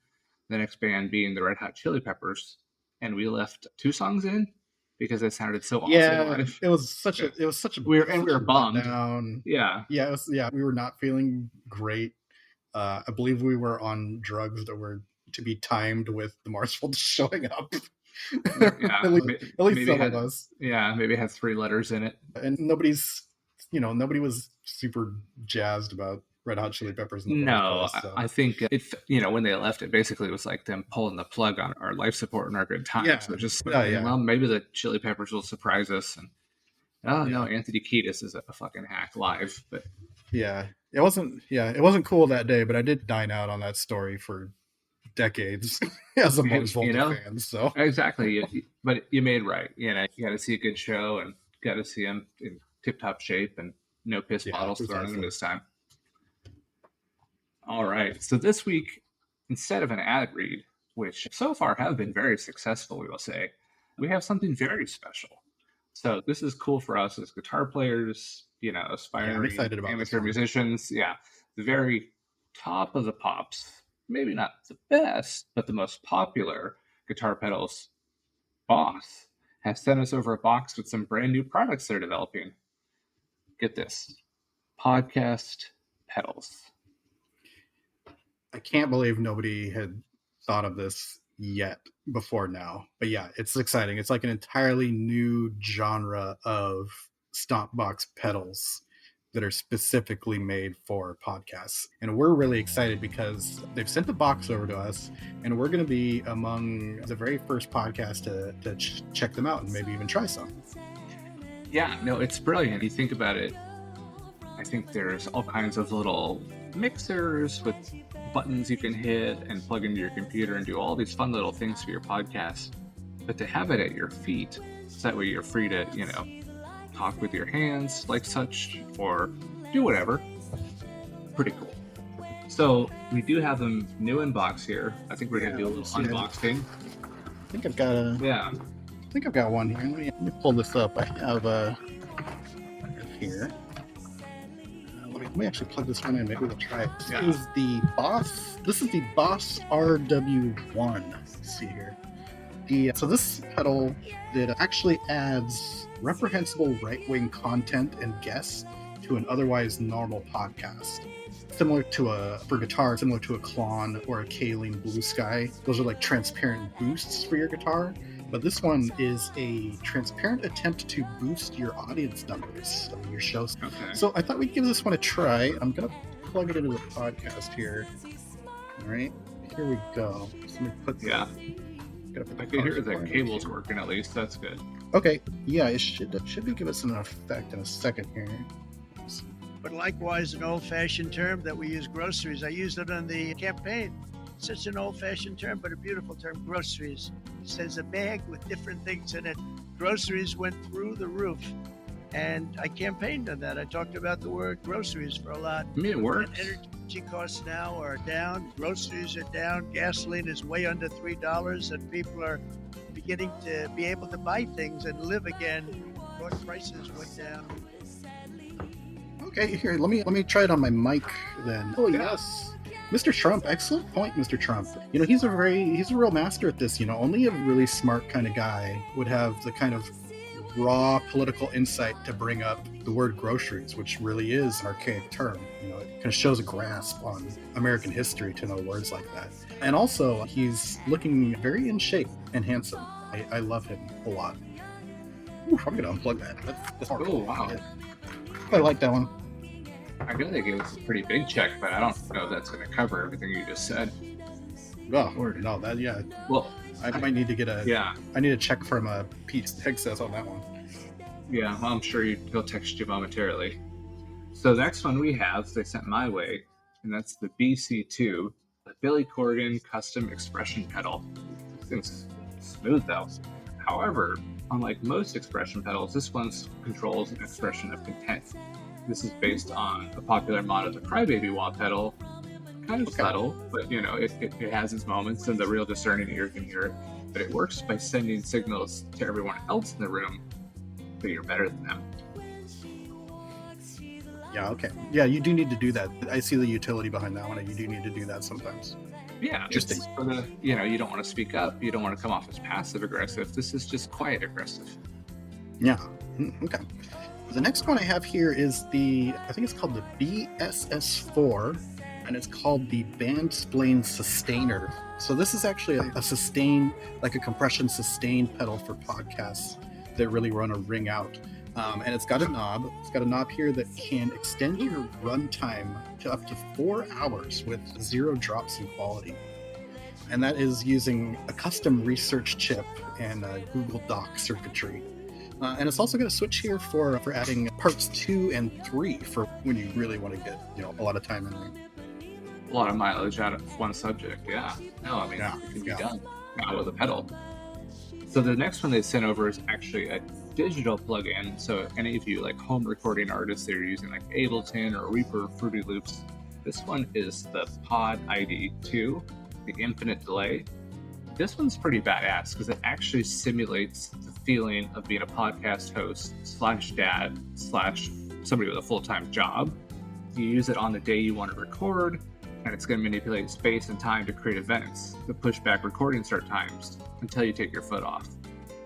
The next band being the Red Hot Chili Peppers, and we left 2 songs in because it sounded so awesome. Yeah, it was such a we were bummed. Down. Yeah, we were not feeling great. I believe we were on drugs that were to be timed with the Mars Volta showing up. Yeah, at least some of us. Yeah, maybe it had 3 letters in it. And nobody was super jazzed about Red Hot Chili Peppers. No, so. I think when they left, it basically was like them pulling the plug on our life support and our good times. Yeah. So just well, maybe the Chili Peppers will surprise us. And no, Anthony Kiedis is a fucking hack live. But yeah, it wasn't cool that day. But I did dine out on that story for decades as a Mars Volta fan. So exactly, but you made right. You got to see a good show and got to see him in tip-top shape and no piss bottles thrown in him this time. All right. So this week, instead of an ad read, which so far have been very successful, we will say, we have something very special. So this is cool for us as guitar players, aspiring excited about this amateur one. musicians. Yeah, the very top of the pops. Maybe not the best, but the most popular guitar pedals boss has sent us over a box with some brand new products they're developing. Get this, podcast pedals. I can't believe nobody had thought of this yet before now. But yeah, it's exciting. It's like an entirely new genre of stomp box pedals that are specifically made for podcasts. And we're really excited because they've sent the box over to us, and we're going to be among the very first podcast to check them out and maybe even try some. Yeah, no, it's brilliant. You think about it, I think there's all kinds of little mixers with buttons you can hit and plug into your computer and do all these fun little things for your podcast. But to have it at your feet, so that way you're free to, talk with your hands like such, or do whatever. Pretty cool. So we do have them new in box here. I think we're gonna do a little unboxing. I think I've got one here. Let me pull this up. I have here. Let me actually plug this one in. Maybe we'll try it. This is the Boss RW1. Let's see here. So this pedal that actually adds reprehensible right-wing content and guests to an otherwise normal podcast. Similar to a Klon or a Kaleen Blue Sky. Those are like transparent boosts for your guitar. But this one is a transparent attempt to boost your audience numbers of your shows. Okay. So I thought we'd give this one a try. I'm going to plug it into the podcast here. All right, here we go. So let me put I can hear the cables working at least. That's good. Okay, yeah, it should be give us an effect in a second here. But likewise, an old-fashioned term that we use, groceries. I used it on the campaign. Such an old-fashioned term, but a beautiful term, groceries. It says a bag with different things in it. Groceries went through the roof. And I campaigned on that. I talked about the word groceries for a lot. I mean, it works. And energy costs now are down. Groceries are down. Gasoline is way under $3, and people are beginning to be able to buy things and live again. What prices went down. Okay, here, let me try it on my mic then. Oh yes. Mr. Trump, excellent point, Mr. Trump. He's a real master at this. Only a really smart kind of guy would have the kind of raw political insight to bring up the word groceries, which really is an archaic term. It kind of shows a grasp on American history to know words like that. And also, he's looking very in shape and handsome. I love him a lot. Ooh, I'm going to unplug that. That's Oh, wow. I like that one. I know they gave us a pretty big check, but I don't know if that's going to cover everything you just said. Oh, no, that, yeah. Well, I might need to get I need a check from Pete Texas on that one. Yeah, well, I'm sure he'll text you momentarily. So the next one we have, they sent my way, and that's the BC2, the Billy Corgan Custom Expression Pedal. This thing's smooth though. However, unlike most expression pedals, this one controls an expression of content. This is based on a popular mod of the Crybaby wah pedal. Kind of subtle, but it has its moments, and the real discerning ear can hear it. But it works by sending signals to everyone else in the room that you're better than them. Yeah, okay. Yeah, you do need to do that. I see the utility behind that one, and you do need to do that sometimes. Yeah, Just it's for the, you don't want to speak up, you don't want to come off as passive aggressive. This is just quiet aggressive. Yeah, okay. The next one I have here is I think it's called the BSS4, and it's called the Bandsplain Sustainer. So this is actually a sustain, like a compression sustain pedal for podcasts that really run a ring out. And it's got a knob. It's got a knob here that can extend your runtime to up to 4 hours with 0 drops in quality. And that is using a custom research chip and Google Doc circuitry. And it's also got a switch here for adding parts 2 and 3 for when you really want to get a lot of time in there. A lot of mileage out of one subject, yeah. No, I mean, it can be done now with a pedal. So the next one they sent over is actually a digital plugin. So any of you like home recording artists that are using like Ableton or Reaper, Fruity Loops, This one is the Pod ID 2, the Infinite Delay. This one's pretty badass because it actually simulates the feeling of being a podcast host / dad / somebody with a full-time job. You use it on the day you want to record, and it's going to manipulate space and time to create events to push back recording start times until you take your foot off.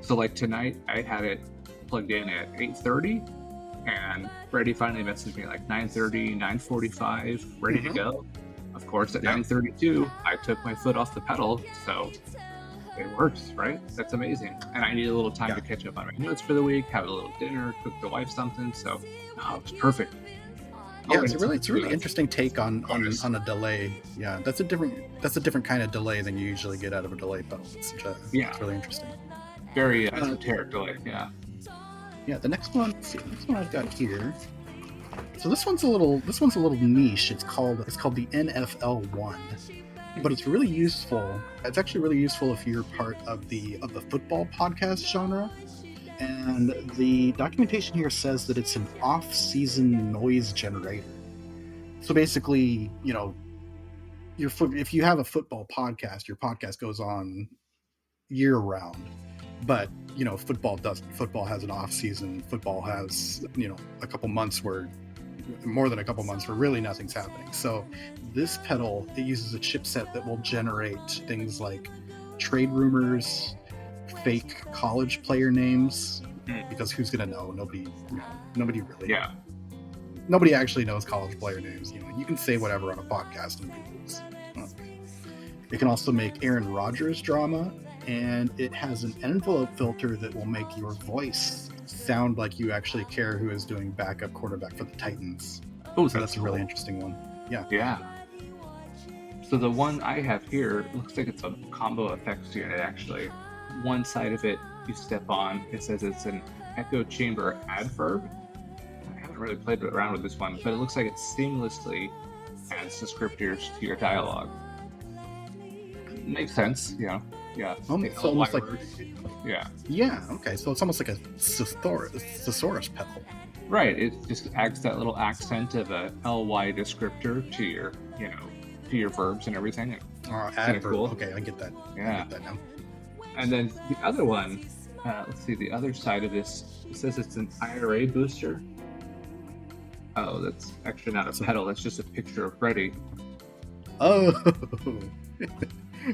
So like tonight, I had it plugged in at 8:30, and Brady finally messaged me like 9:30, 9:45, ready to go. Of course, at 9:32, I took my foot off the pedal, so it works, right? That's amazing. And I need a little time to catch up on my notes for the week, have a little dinner, cook the wife something, so it was perfect. Yeah, it's a really interesting take on a delay. Yeah, that's a different kind of delay than you usually get out of a delay pedal. It's really interesting. Very esoteric delay. Yeah. Yeah. The next one I've got here. So this one's a little niche. It's called the NFL1, but it's really useful. It's actually really useful if you're part of the football podcast genre. And the documentation here says that it's an off-season noise generator. So basically, if you have a football podcast, your podcast goes on year-round. But, football doesn't. Football has an off-season. Football has, a couple months where, more than a couple months where really nothing's happening. So this pedal, it uses a chipset that will generate things like trade rumors, fake college player names, because who's gonna know? Nobody really. Yeah. Nobody actually knows college player names. You can say whatever on a podcast and people lose. It can also make Aaron Rodgers drama, and it has an envelope filter that will make your voice sound like you actually care who is doing backup quarterback for the Titans. Oh, so that's a really interesting one. Yeah. Yeah. So the one I have here looks like it's a combo effects unit, actually. One side of it you step on, it says it's an echo chamber adverb. I haven't really played around with this one, but it looks like it seamlessly adds descriptors to your dialogue. Makes sense, Yeah. It's almost like Yeah. Yeah, okay. So it's almost like a thesaurus pedal. Right. It just adds that little accent of a ly descriptor to your, to your verbs and everything. Adverb. Cool. Okay, I get that. Yeah. I get that now. And then the other one, let's see, the other side of this, it says it's an IRA booster. Oh, that's actually not a pedal. That's just a picture of Freddie. Oh,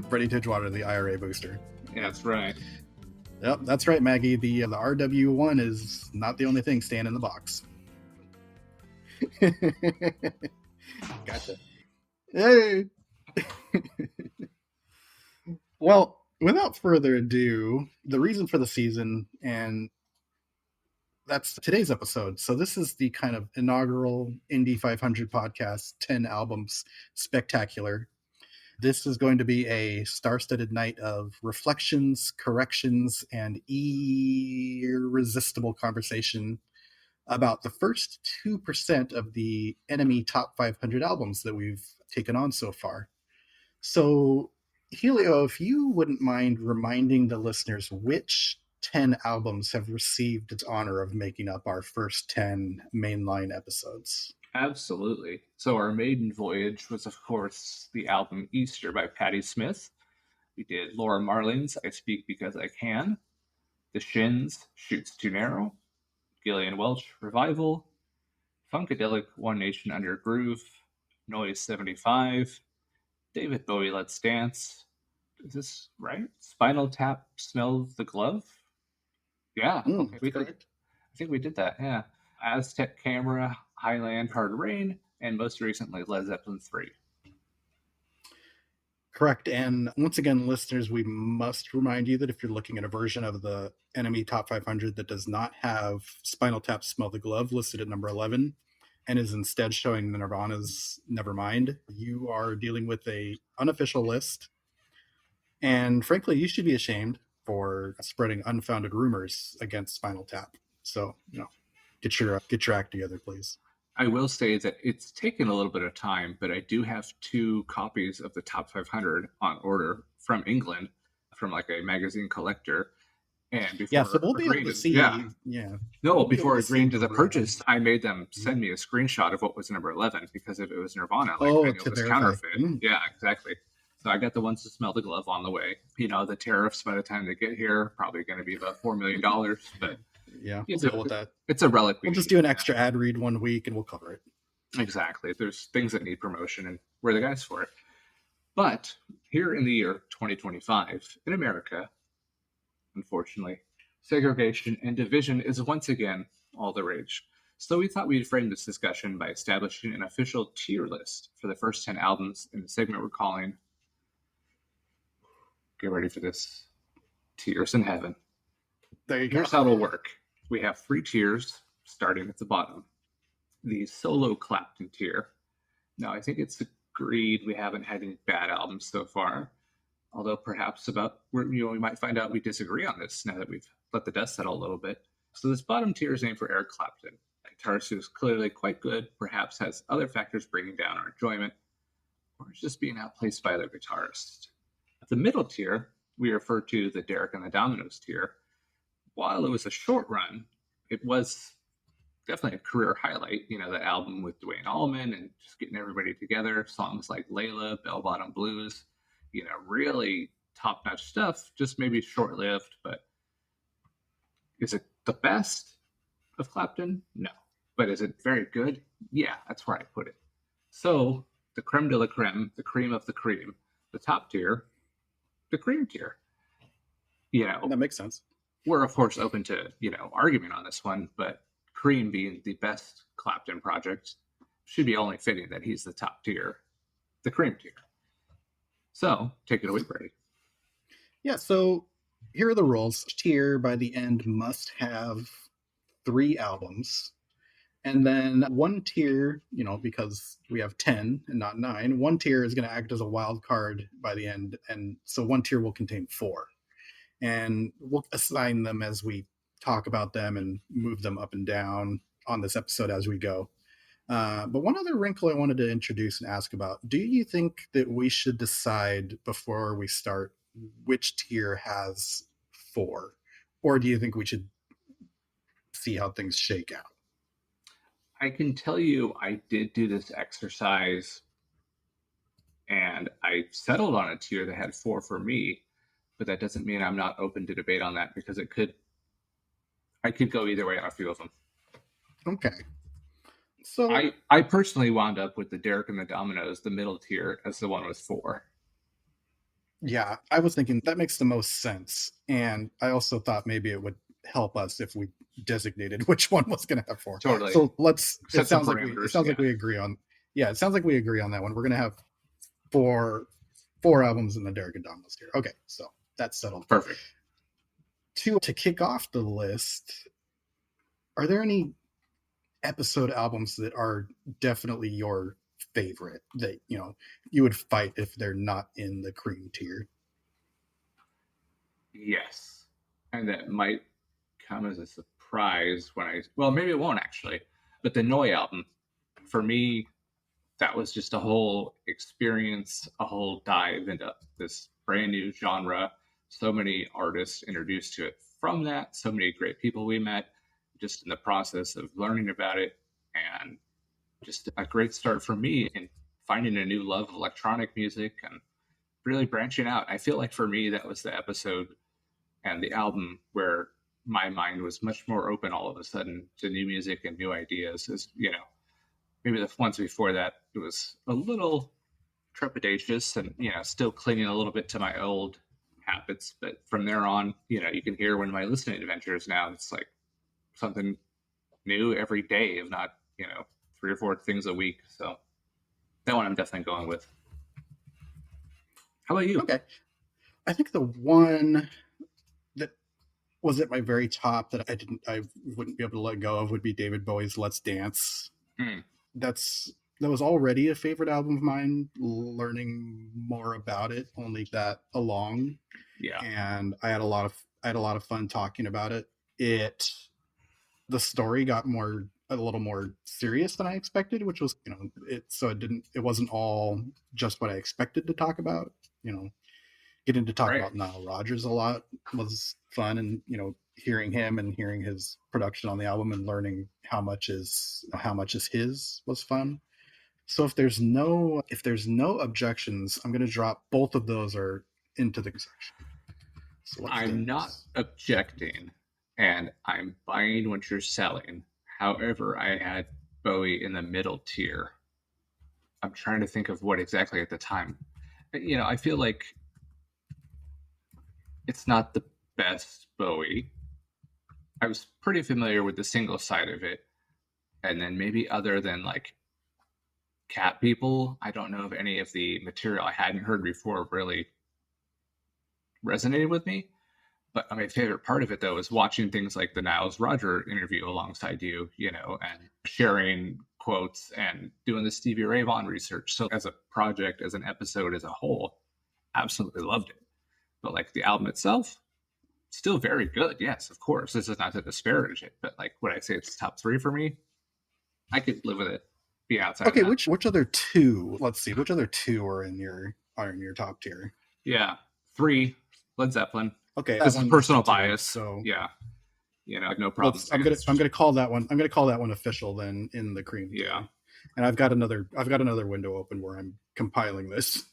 Freddie Tidgewater, the IRA booster. Yeah, that's right. Yep, that's right, Maggie. The RW1 is not the only thing staying in the box. Gotcha. Hey. Well, without further ado, the reason for the season, and that's today's episode. So this is the kind of inaugural Indy 500 podcast, 10 albums spectacular. This is going to be a star-studded night of reflections, corrections, and irresistible conversation about the first 2% of the Enemy Top 500 albums that we've taken on so far. So, Helio, if you wouldn't mind reminding the listeners which 10 albums have received its honor of making up our first 10 mainline episodes. Absolutely. So our maiden voyage was, of course, the album Easter by Patti Smith. We did Laura Marling's I Speak Because I Can, The Shins' Shoots Too Narrow, Gillian Welch Revival, Funkadelic One Nation Under Groove, Noise 75, David Bowie Let's Dance. Is this right? Spinal Tap Smell the Glove? Yeah. Okay, I think we did that, yeah. Aztec Camera, Highland Hard Rain, and most recently Led Zeppelin 3. Correct. And once again, listeners, we must remind you that if you're looking at a version of the Enemy Top 500 that does not have Spinal Tap Smell the Glove listed at number 11 and is instead showing Nirvana's Nevermind, you are dealing with a unofficial list. And frankly, you should be ashamed for spreading unfounded rumors against Spinal Tap. So, get your act together, please. I will say that it's taken a little bit of time, but I do have 2 copies of the Top 500 on order from England, from like a magazine collector. And before Yeah, so we'll be able agreeing to to- see. Yeah. Yeah. No, We'll be before able to see agreeing to the the purchase, I made them send me a screenshot of what was number 11 because if it was Nirvana, like Oh, I know to it was verify. counterfeit. Mm. Yeah, exactly. So I got the ones to smell the glove on the way. You know, the tariffs by the time they get here probably going to be about $4 million, but Yeah, you we'll know, deal with that. it's a relic. We'll just do an extra ad read one week and we'll cover it. Exactly. There's things that need promotion, and we're the guys for it. But here in the year 2025, in America, unfortunately, segregation and division is once again all the rage. So we thought we'd frame this discussion by establishing an official tier list for the first 10 albums in the segment we're calling, get ready for this, Tiers in Heaven. There you go. Here's how it'll work. We have 3 tiers starting at the bottom. The solo Clapton tier. Now, I think it's agreed we haven't had any bad albums so far, although perhaps we might find out we disagree on this now that we've let the dust settle a little bit. So this bottom tier is named for Eric Clapton, a guitarist who's clearly quite good, perhaps has other factors bringing down our enjoyment, or is just being outplaced by other guitarists. At the middle tier, we refer to the Derek and the Dominoes tier. While it was a short run, it was definitely a career highlight. You know, the album with Dwayne Allman and just getting everybody together. Songs like Layla, Bell Bottom Blues, you know, really top-notch stuff. Just maybe short-lived, but is it the best of Clapton? No. But is it very good? Yeah, that's where I put it. So the creme de la creme, the cream of the cream, the top tier, the cream tier. You know, That makes sense. we're of course open to, you know, argument on this one, but Cream being the best Clapton project should be only fitting that he's the top tier, the cream tier. So take it away, Brady. Yeah, so here are the rules. Each tier by the end must have 3 albums. And then one tier, you know, because we have 10 and not 9, one tier is going to act as a wild card by the end. And so one tier will contain 4. And we'll assign them as we talk about them and move them up and down on this episode as we go. But one other wrinkle I wanted to introduce and ask about, do you think that we should decide before we start which tier has 4? Or do you think we should see how things shake out? I can tell you I did do this exercise and I settled on a tier that had 4 for me, but that doesn't mean I'm not open to debate on that because I could go either way on a few of them. Okay. So I personally wound up with the Derek and the Dominoes, the middle tier, as the one with 4. yeah, I was thinking that makes the most sense. And I also thought maybe it would help us if we designated which one was going to have 4. Totally. So let's, Set it sounds some like parameters, we agree on, it sounds like we agree on that one. We're going to have 4 albums in the Derek and Dominoes tier. Okay. So that's settled. Perfect. To kick off the list, are there any episode albums that are definitely your favorite that, you know, you would fight if they're not in the cream tier? Yes. And that might come as a surprise well, maybe it won't actually, but the Noi album, for me, that was just a whole experience, a whole dive into this brand new genre. So many artists introduced to it from that, so many great people we met just in the process of learning about it, and just a great start for me in finding a new love of electronic music and really branching out. I feel like for me, that was the episode and the album where my mind was much more open all of a sudden to new music and new ideas. As you know, maybe the ones before that, it was a little trepidatious and, you know, still clinging a little bit to my old habits. But from there on, you know, you can hear when my listening adventures now, it's like something new every day, if not, you know, 3 or 4 things a week. So that one I'm definitely going with. How about you? Okay. I think the one that was at my very top that I wouldn't be able to let go of would be David Bowie's Let's Dance. Hmm. That was already a favorite album of mine. Learning more about it only that along. Yeah. And I had a lot of fun talking about it. The story got a little more serious than I expected, which was, it wasn't all just what I expected to talk about. getting to talk Right. about Nile Rodgers a lot was fun, and hearing him and hearing his production on the album and learning how much is his was fun. So if there's no objections, I'm going to drop both of those are into the section. So I'm not objecting, and I'm buying what you're selling. However, I had Bowie in the middle tier. I'm trying to think of what exactly at the time. I feel like it's not the best Bowie. I was pretty familiar with the single side of it. And then maybe other than like Cat People, I don't know if any of the material I hadn't heard before really resonated with me. But my favorite part of it, though, is watching things like the Niles Roger interview alongside you, and sharing quotes and doing the Stevie Ray Vaughan research. So as a project, as an episode, as a whole, absolutely loved it. But like the album itself, still very good. Yes, of course. This is not to disparage it, but like, would I say it's top 3 for me? I could live with it. Be outside. Okay, which other two? Let's see, which other two are in your top tier? Yeah, 3, Led Zeppelin. Okay, this is personal bias, so yeah, I have no problem. I'm gonna call that one. I'm gonna call that one official then in the cream. Yeah, and I've got another window open where I'm compiling this.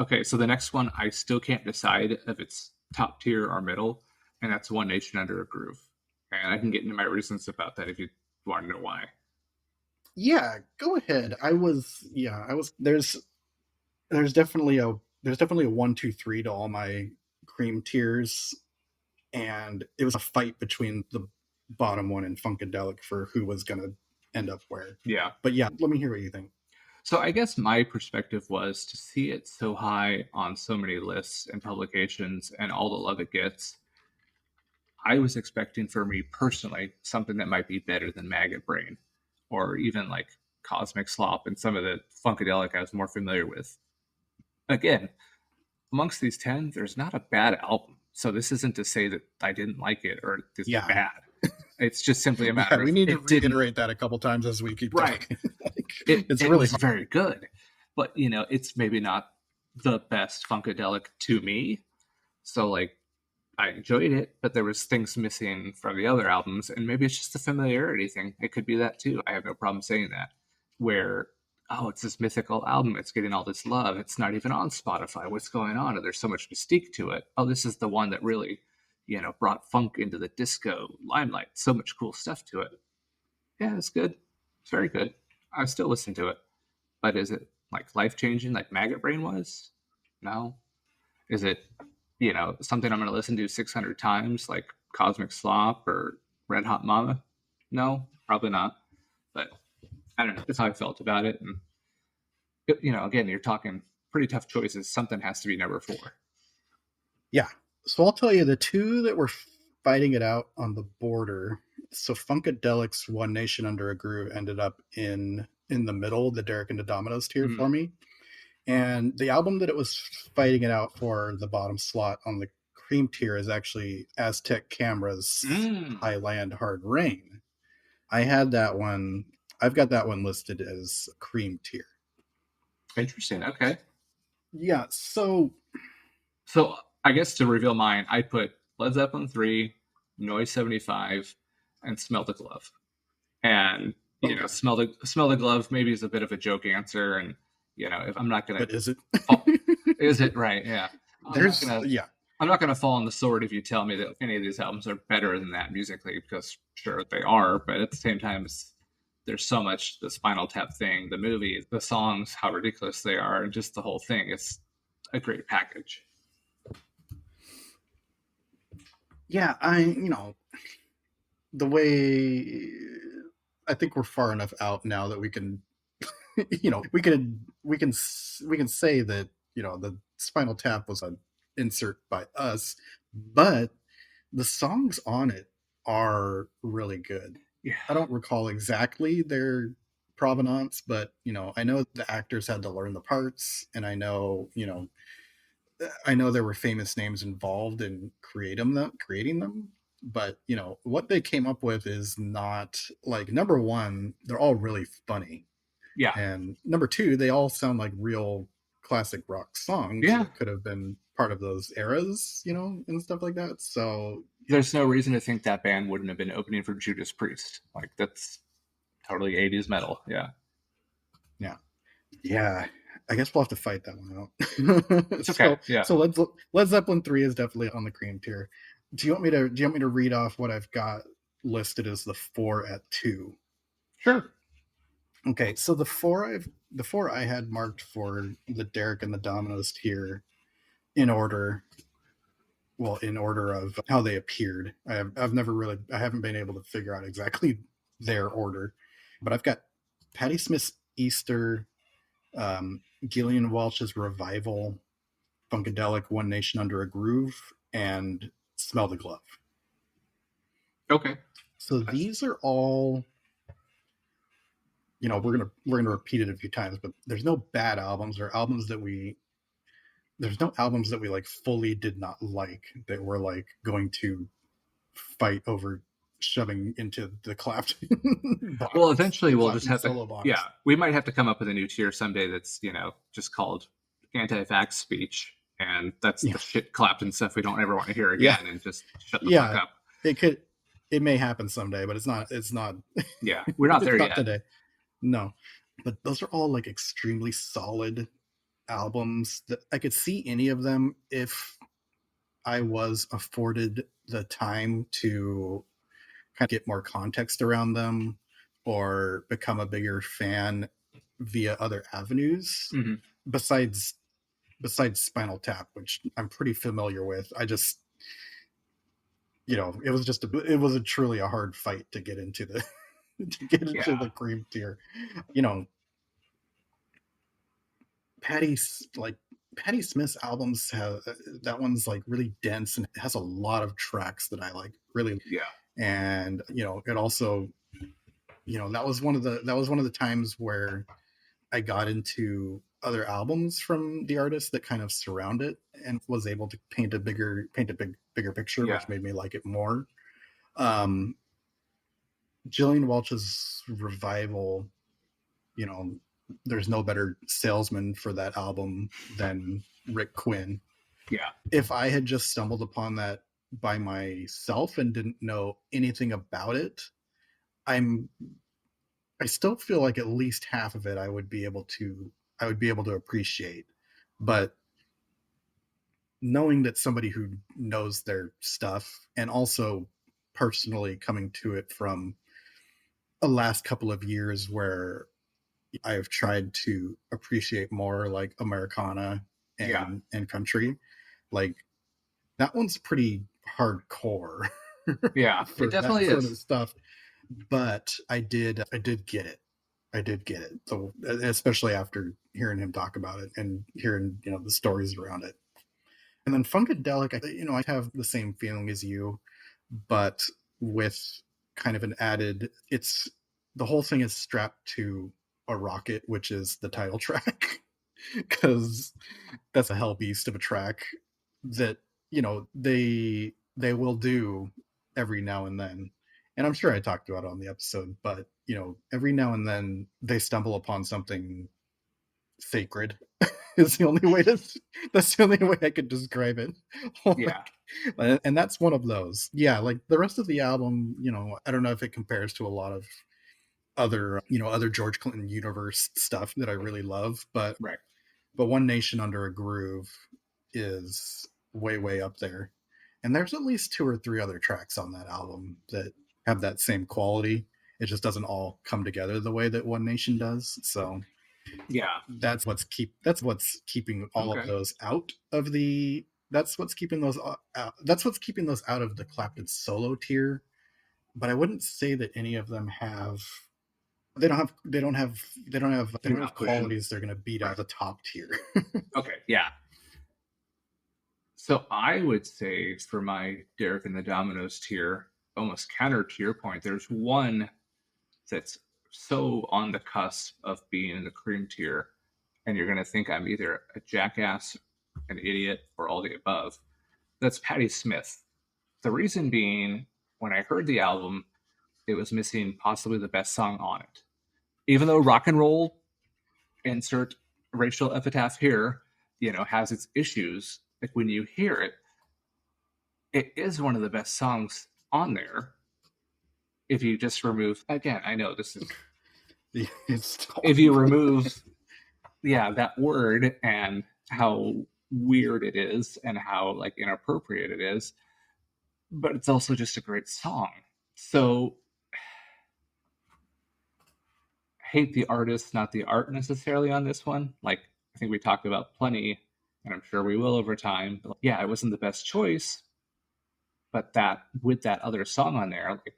Okay. So the next one, I still can't decide if it's top tier or middle, and that's One Nation Under a Groove. And I can get into my reasons about that if you want to know why. Yeah, go ahead. There's definitely a 1, 2, 3 to all my cream tiers, and it was a fight between the bottom one and Funkadelic for who was going to end up where. Yeah. But yeah, let me hear what you think. So I guess my perspective was to see it so high on so many lists and publications and all the love it gets. I was expecting, for me personally, something that might be better than Maggot Brain, or even like Cosmic Slop and some of the Funkadelic I was more familiar with. Again, amongst these 10, there's not a bad album. So this isn't to say that I didn't like it or it's bad. It's just simply a matter of... We need to reiterate that a couple times as we keep talking. It's really very good. But, it's maybe not the best Funkadelic to me. So, like, I enjoyed it, but there was things missing from the other albums, and maybe it's just a familiarity thing. It could be that, too. I have no problem saying that. Where... it's this mythical album. It's getting all this love. It's not even on Spotify. What's going on? And there's so much mystique to it. Oh, this is the one that really, brought funk into the disco limelight. So much cool stuff to it. Yeah, it's good. It's very good. I still listen to it. But is it like life-changing like Maggot Brain was? No. Is it, something I'm going to listen to 600 times like Cosmic Slop or Red Hot Mama? No, probably not. But I don't know. That's how I felt about it. And, again, you're talking pretty tough choices. Something has to be number 4. Yeah. So I'll tell you the 2 that were fighting it out on the border. So Funkadelic's One Nation Under a Groove ended up in the middle, the Derek and the Dominoes tier for me. And the album that it was fighting it out for the bottom slot on the cream tier is actually Aztec Camera's Highland Hard Rain. I had that one... I've got that one listed as cream tier. Interesting. Okay. Yeah. So I guess to reveal mine, I put Led Zeppelin 3, Noise 75, and Smell the Glove. And Smell the Glove maybe is a bit of a joke answer, and if I'm not gonna. But is it? Is it right? Yeah. I'm not gonna fall on the sword if you tell me that any of these albums are better than that musically, because sure they are, but at the same time, there's so much, the Spinal Tap thing, the movie, the songs, how ridiculous they are, and just the whole thing. It's a great package. Yeah, the way I think we're far enough out now that we can, we can say that, the Spinal Tap was an insert by us, but the songs on it are really good. Yeah. I don't recall exactly their provenance, but I know the actors had to learn the parts, and I know there were famous names involved in creating them, but what they came up with is not like, number 1, they're all really funny. Yeah. And number 2, they all sound like real classic rock songs Yeah. that could have been part of those eras, you know, and stuff like that. So There's no reason to think that band wouldn't have been opening for Judas Priest. Like, that's totally 80s metal. Yeah. yeah, I guess we'll have to fight that one out. It's okay. Yeah. So Led Zeppelin 3 is definitely on the cream tier. Do you want me to read off what I've got listed as the 4 at 2? Sure. Okay, so the four I had marked for the Derek and the Dominoes tier in order of how they appeared. I haven't been able to figure out exactly their order, but I've got Patti Smith's Easter, Gillian Welch's Revival, Funkadelic, One Nation Under a Groove, and Smell the Glove. Okay. So these are all, you know, we're gonna repeat it a few times, but there's no bad albums or albums that there's no albums that we like fully did not like that we're like going to fight over shoving into the Clapton box. Well, eventually we'll Clapton just have solo to, box. yeah, we might have to come up with a new tier someday that's, you know, just called anti-vax speech. And that's the shit Clapton stuff we don't ever want to hear again, and just shut the fuck up. It may happen someday, but it's not Yeah, we're not there it's yet. not today. No, but those are all like extremely solid albums that I could see any of them if I was afforded the time to kind of get more context around them or become a bigger fan via other avenues besides Spinal Tap, which I'm pretty familiar with. I just, you know, it was a truly a hard fight to get into the the cream tier. You know, Patti Smith's albums have that one's like really dense and it has a lot of tracks that I like really. Yeah. And you know, it also, you know, that was one of the times where I got into other albums from the artist that kind of surround it and was able to paint a bigger picture, which made me like it more. Gillian Welch's Revival, you know, there's no better salesman for that album than Rick Quinn. Yeah. If I had just stumbled upon that by myself and didn't know anything about it, I still feel like at least half of it I would be able to appreciate. But knowing that somebody who knows their stuff and also personally coming to it from the last couple of years where I have tried to appreciate more like Americana and country, like that one's pretty hardcore. Yeah, it definitely is. Sort of stuff. But I did get it. So especially after hearing him talk about it and hearing, you know, the stories around it. And then Funkadelic, I have the same feeling as you, but with kind of an added, the whole thing is strapped to a rocket, which is the title track, because that's a hell beast of a track that, you know, they will do every now and then. And I'm sure I talked about it on the episode, but you know, every now and then they stumble upon something sacred. That's the only way I could describe it. Yeah. And that's one of those. Yeah, like the rest of the album, you know, I don't know if it compares to a lot of other George Clinton universe stuff that I really love, but One Nation Under a Groove is way up there. And there's at least 2 or 3 other tracks on that album that have that same quality. It just doesn't all come together the way that One Nation does. So yeah, that's what's keeping all of those out of the. That's what's keeping those out of the Clapton solo tier. But I wouldn't say that any of them have. They don't have qualities they're going to beat out the top tier. Okay, yeah. So I would say for my Derek and the Dominoes tier, almost counter to your point, there's one that's so on the cusp of being in the cream tier, and you're going to think I'm either a jackass, an idiot, or all the above. That's Patti Smith. The reason being, when I heard the album, it was missing possibly the best song on it. Even though rock and roll, insert Racial Epitaph here, has its issues. Like when you hear it, it is one of the best songs on there. If you just remove, again, I know this is, if you remove, that word and how weird it is and how like inappropriate it is, but it's also just a great song. So hate the artist, not the art necessarily on this one. Like I think we talked about plenty, and I'm sure we will over time. But yeah, it wasn't the best choice, but that with that other song on there, like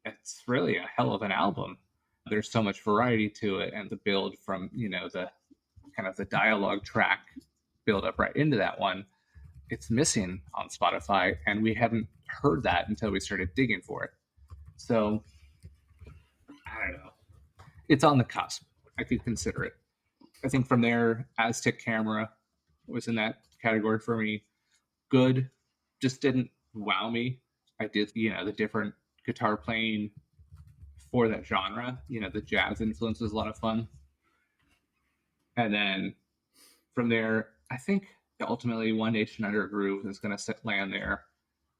it's really a hell of an album. There's so much variety to it, and the build from the kind of the dialogue track build up right into that one, it's missing on Spotify, and we haven't heard that until we started digging for it. So I don't know. It's on the cusp. I could consider it. I think from there, Aztec Camera was in that category for me. Good, just didn't wow me. I did, the different guitar playing for that genre. The jazz influence was a lot of fun. And then from there, I think ultimately One Nation Under a Groove is going to land there,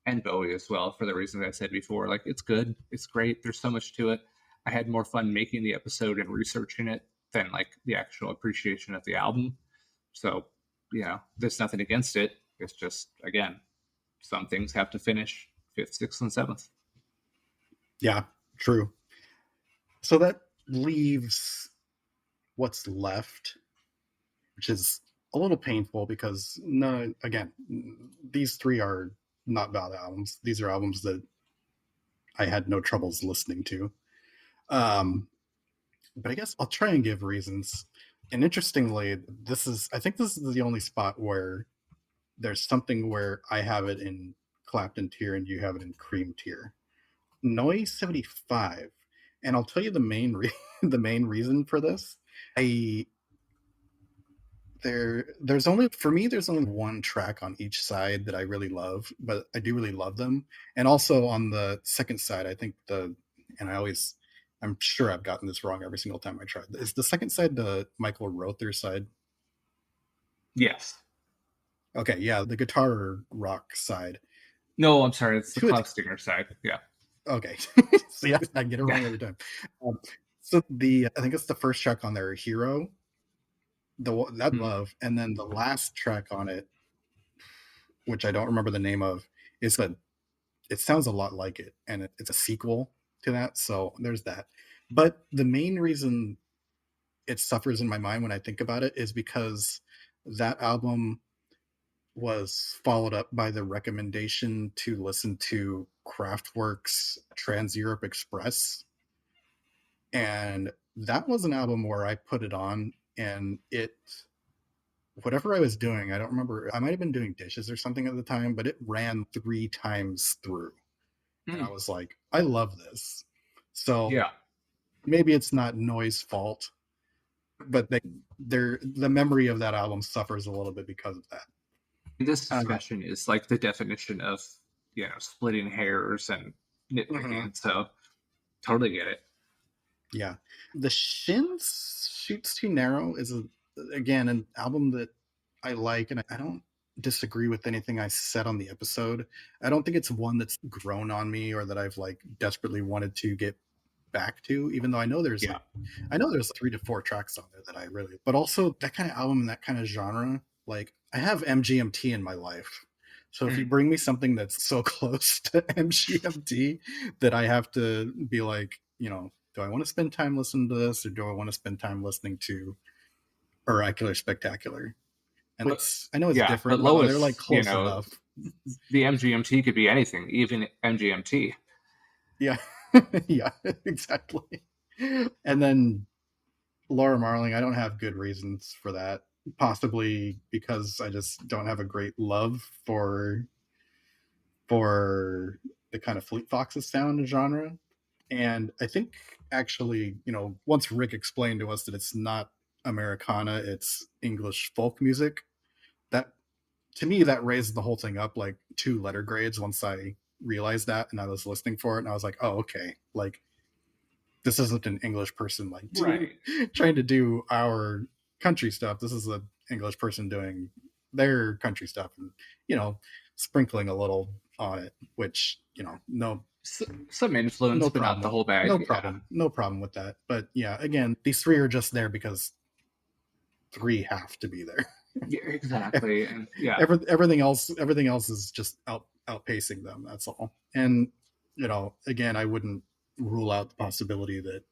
and Bowie as well, for the reasons I said before. Like, it's good, it's great, there's so much to it. I had more fun making the episode and researching it than like the actual appreciation of the album. So, there's nothing against it. It's just, again, some things have to finish 5th, 6th, and 7th. Yeah, true. So that leaves what's left, which is a little painful because these three are not bad albums. These are albums that I had no troubles listening to. But I guess I'll try and give reasons. And interestingly, I think this is the only spot where there's something where I have it in Clapton tier and you have it in Cream tier. Noise 75. And I'll tell you the main reason for this. There's only one track on each side that I really love, but I do really love them. And also on the second side, I think I'm sure I've gotten this wrong every single time I tried. Is the second side the Michael Rother side? Yes. Okay, yeah, the guitar rock side. No, I'm sorry, it's the Klaus Stinger side. Yeah. Okay. See, I get it wrong every time. So I think it's the first track on there, Hero. Love, and then the last track on it, which I don't remember the name of, it sounds a lot like it, and it's a sequel to that, so there's that. But the main reason it suffers in my mind when I think about it is because that album was followed up by the recommendation to listen to Kraftwerk's Trans-Europe Express, and that was an album where I put it on, and whatever I was doing, I don't remember, I might have been doing dishes or something at the time, but it ran 3 times through. And I was like, I love this. So yeah, maybe it's not Noise fault, but the memory of that album suffers a little bit because of that. This discussion is like the definition of, splitting hairs and nitpicking. So totally get it. Yeah. The Shins Shoots Too Narrow is again an album that I like, and I don't disagree with anything I said on the episode. I don't think it's one that's grown on me or that I've like desperately wanted to get back to, even though I know there's 3 to 4 tracks on there that I really, but also that kind of album and that kind of genre, like I have MGMT in my life. So if you bring me something that's so close to MGMT that I have to be like, do I want to spend time listening to this, or do I want to spend time listening to Oracular Spectacular? And I know it's different, but they're like close enough. The MGMT could be anything, even MGMT. Yeah, yeah, exactly. And then Laura Marling, I don't have good reasons for that. Possibly because I just don't have a great love for the kind of Fleet Foxes sound genre. And I think actually, once Rick explained to us that it's not Americana, it's English folk music, that to me that raised the whole thing up like 2 letter grades once I realized that, and I was listening for it and I was like, oh, okay, like this isn't an English person like trying to do our country stuff. This is an English person doing their country stuff and, sprinkling a little on it, which, Some influence, no but problem. not the whole bag. No Yeah. problem. No problem with that. But yeah, again, these 3 are just there because 3 have to be there. Yeah, exactly. And yeah, Everything else is just outpacing them. That's all. And again, I wouldn't rule out the possibility that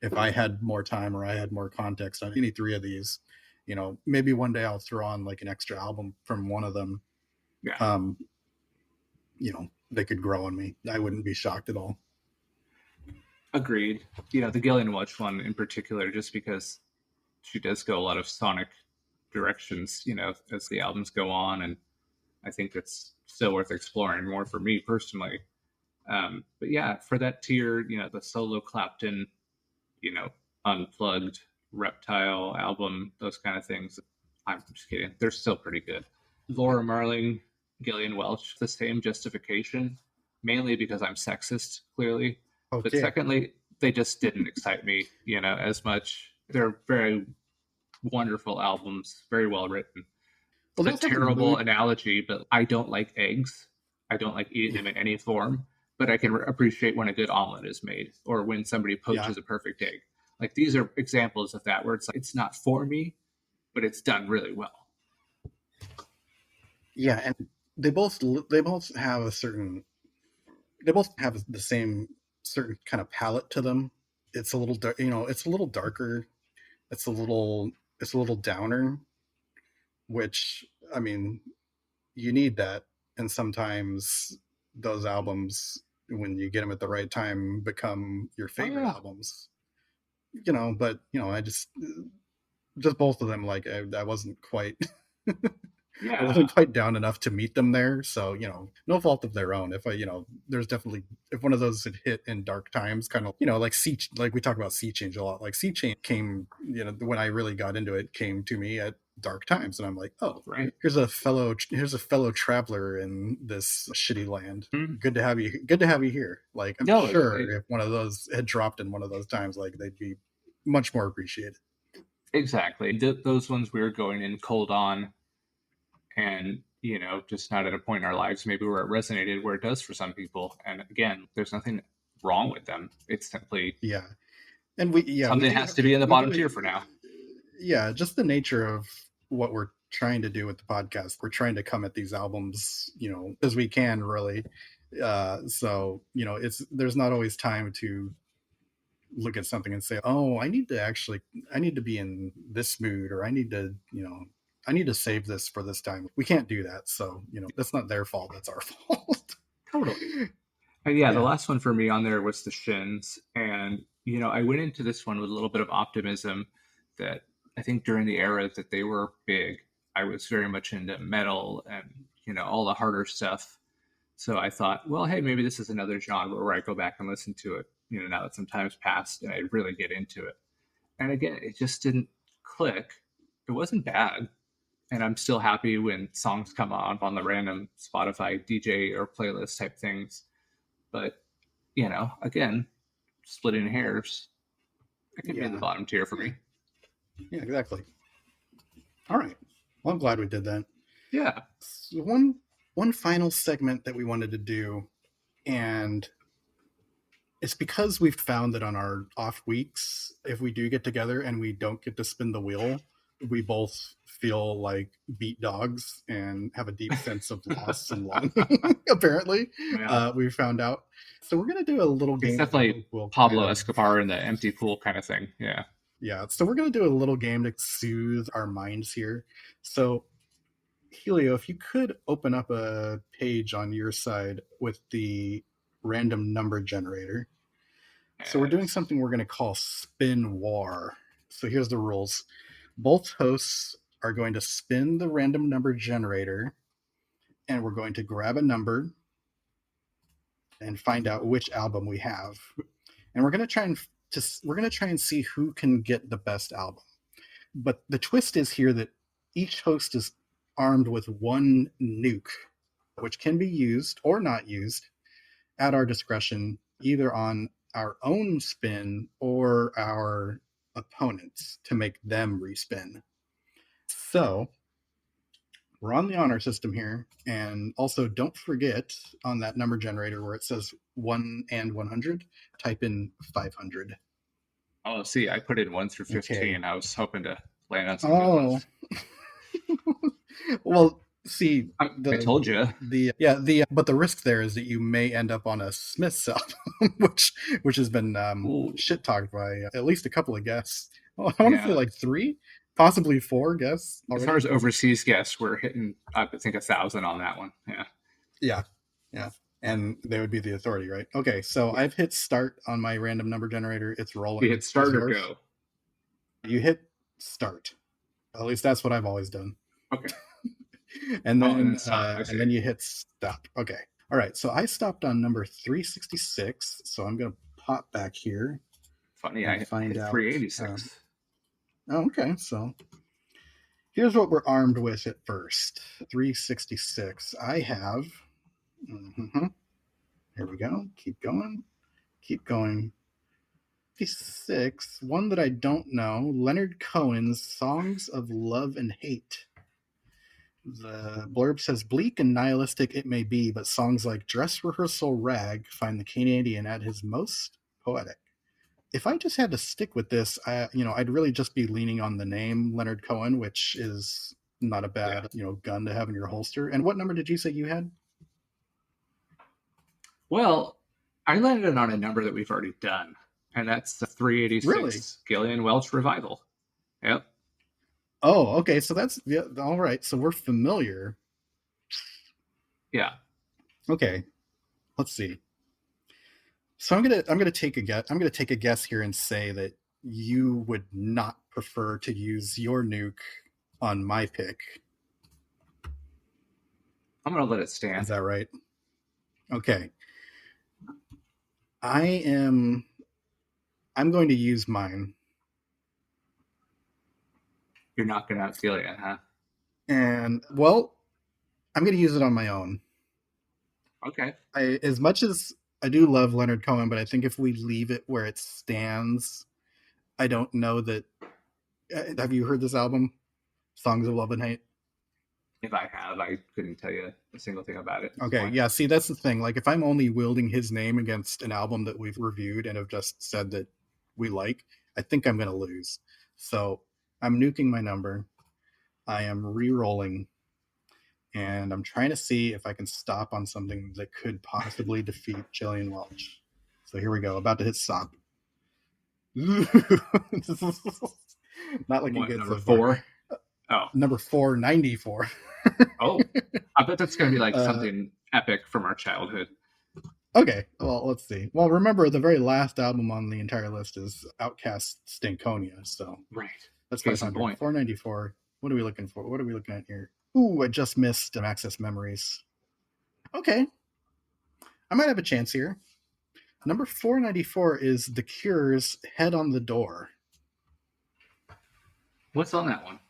if I had more time or I had more context on any 3 of these, maybe one day I'll throw on like an extra album from one of them. yeah. They could grow on me. I wouldn't be shocked at all. Agreed. The Gillian Welch one in particular, just because she does go a lot of sonic directions, as the albums go on, and I think that's still worth exploring more for me personally. But yeah, for that tier, the solo Clapton, unplugged Reptile album, those kind of things. I'm just kidding. They're still pretty good. Laura Marling, Gillian Welch, the same justification, mainly because I'm sexist, clearly. Okay. But secondly, they just didn't excite me, as much. They're very wonderful albums, very well written. Well, It's a terrible analogy, but I don't like eggs. I don't like eating them in any form, but I can appreciate when a good omelet is made or when somebody poaches a perfect egg. Like, these are examples of that where it's like, it's not for me, but it's done really well. Yeah, and they both have the same certain kind of palette to them. It's a little it's a little darker. It's a little downer, which, I mean, you need that. And sometimes those albums, when you get them at the right time, become your favorite albums. But I just both of them, like, I wasn't quite I wasn't quite down enough to meet them there. So, no fault of their own. If there's definitely, if one of those had hit in dark times, kind of, like we talk about Sea Change a lot. Like, Sea Change came, when I really got into it, came to me at dark times, and I'm like, oh, right. Here's a fellow traveler in this shitty land. Mm-hmm. Good to have you here. Like, I'm sure if one of those had dropped in one of those times, like, they'd be much more appreciated. Exactly. Those ones we were going in cold on, and just not at a point in our lives maybe where it resonated where it does for some people. And again, there's nothing wrong with them. It's simply and something has to be in the bottom tier for now. Yeah, just the nature of what we're trying to do with the podcast. We're trying to come at these albums, as we can, really. So there's not always time to look at something and say, oh, I need to be in this mood, or I need to save this for this time. We can't do that. So, that's not their fault. That's our fault. Totally. And the last one for me on there was the Shins. And, I went into this one with a little bit of optimism that I think during the era that they were big, I was very much into metal and, all the harder stuff. So I thought, well, hey, maybe this is another genre where I go back and listen to it, now that some time's passed, and I really get into it. And again, it just didn't click. It wasn't bad. And I'm still happy when songs come on the random Spotify DJ or playlist type things. But, again, splitting hairs, it could be in the bottom tier for me. Yeah, exactly. All right. Well, I'm glad we did that. Yeah. So one final segment that we wanted to do, and it's because we've found that on our off weeks, if we do get together and we don't get to spin the wheel, we both feel like beat dogs and have a deep sense of loss and longing. Apparently, we found out. So we're gonna do a little game. It's definitely Pablo Escobar in the empty pool kind of thing. Yeah. Yeah. So we're gonna do a little game to soothe our minds here. So, Helio, if you could open up a page on your side with the random number generator. Yes. So we're doing something we're going to call Spin War. So here's the rules. Both hosts are going to spin the random number generator, and we're going to grab a number and find out which album we have. And we're going to try and see who can get the best album. But the twist is here that each host is armed with one nuke, which can be used or not used at our discretion, either on our own spin or our opponents to make them respin. So we're on the honor system here. And also don't forget on that number generator where it says 1 and 100, type in 500. Oh, see, I put in 1 through 15. Okay. I was hoping to land on some good ones. Well, see, I told you. But the risk there is that you may end up on a Smith's album, which has been shit talked by at least a couple of guests. Oh, I want to say like 3, possibly 4 guests. As far as overseas guests, we're hitting, I think, 1,000 on that one. Yeah. And they would be the authority, right? Okay, so I've hit start on my random number generator. It's rolling. You hit start or go? You hit start. At least that's what I've always done. Okay. And then and then you hit stop. Okay. All right. So I stopped on number 366. So I'm gonna pop back here. Funny, I find out 386. Okay. So here's what we're armed with at first. 366. I have. Here we go. Keep going. 56. One that I don't know. Leonard Cohen's Songs of Love and Hate. The blurb says, bleak and nihilistic it may be, but songs like Dress Rehearsal Rag find the Canadian at his most poetic. If I just had to stick with this, I'd really just be leaning on the name Leonard Cohen, which is not a bad, gun to have in your holster. And what number did you say you had? Well, I landed on a number that we've already done, and that's the 386 Really? Gillian Welch Revival. Yep. Oh, okay. So that's all right. So we're familiar. Yeah. Okay. Let's see. So I'm gonna take a guess. I'm gonna take a guess here and say that you would not prefer to use your nuke on my pick. I'm gonna let it stand. Is that right? Okay. I'm going to use mine. You're not gonna feel it, huh? And well, I'm going to use it on my own. Okay. As much as I do love Leonard Cohen, but I think if we leave it where it stands, I don't know that. Have you heard this album, Songs of Love and Hate? If I have, I couldn't tell you a single thing about it. Okay, yeah. See, that's the thing. Like, if I'm only wielding his name against an album that we've reviewed and have just said that we like, I think I'm going to lose. So I'm nuking my number. I am re-rolling, and I'm trying to see if I can stop on something that could possibly defeat Gillian Welch. So here we go. About to hit stop. Not looking good. Number 4? Oh. Number 494. Oh, I bet that's going to be like something epic from our childhood. Okay, well, let's see. Well, remember, the very last album on the entire list is Outkast Stankonia, so... Right. That's Case in point. 494. What are we looking for? What are we looking at here? Ooh, I just missed Access Memories. Okay. I might have a chance here. Number 494 is The Cure's Head on the Door. What's on that one?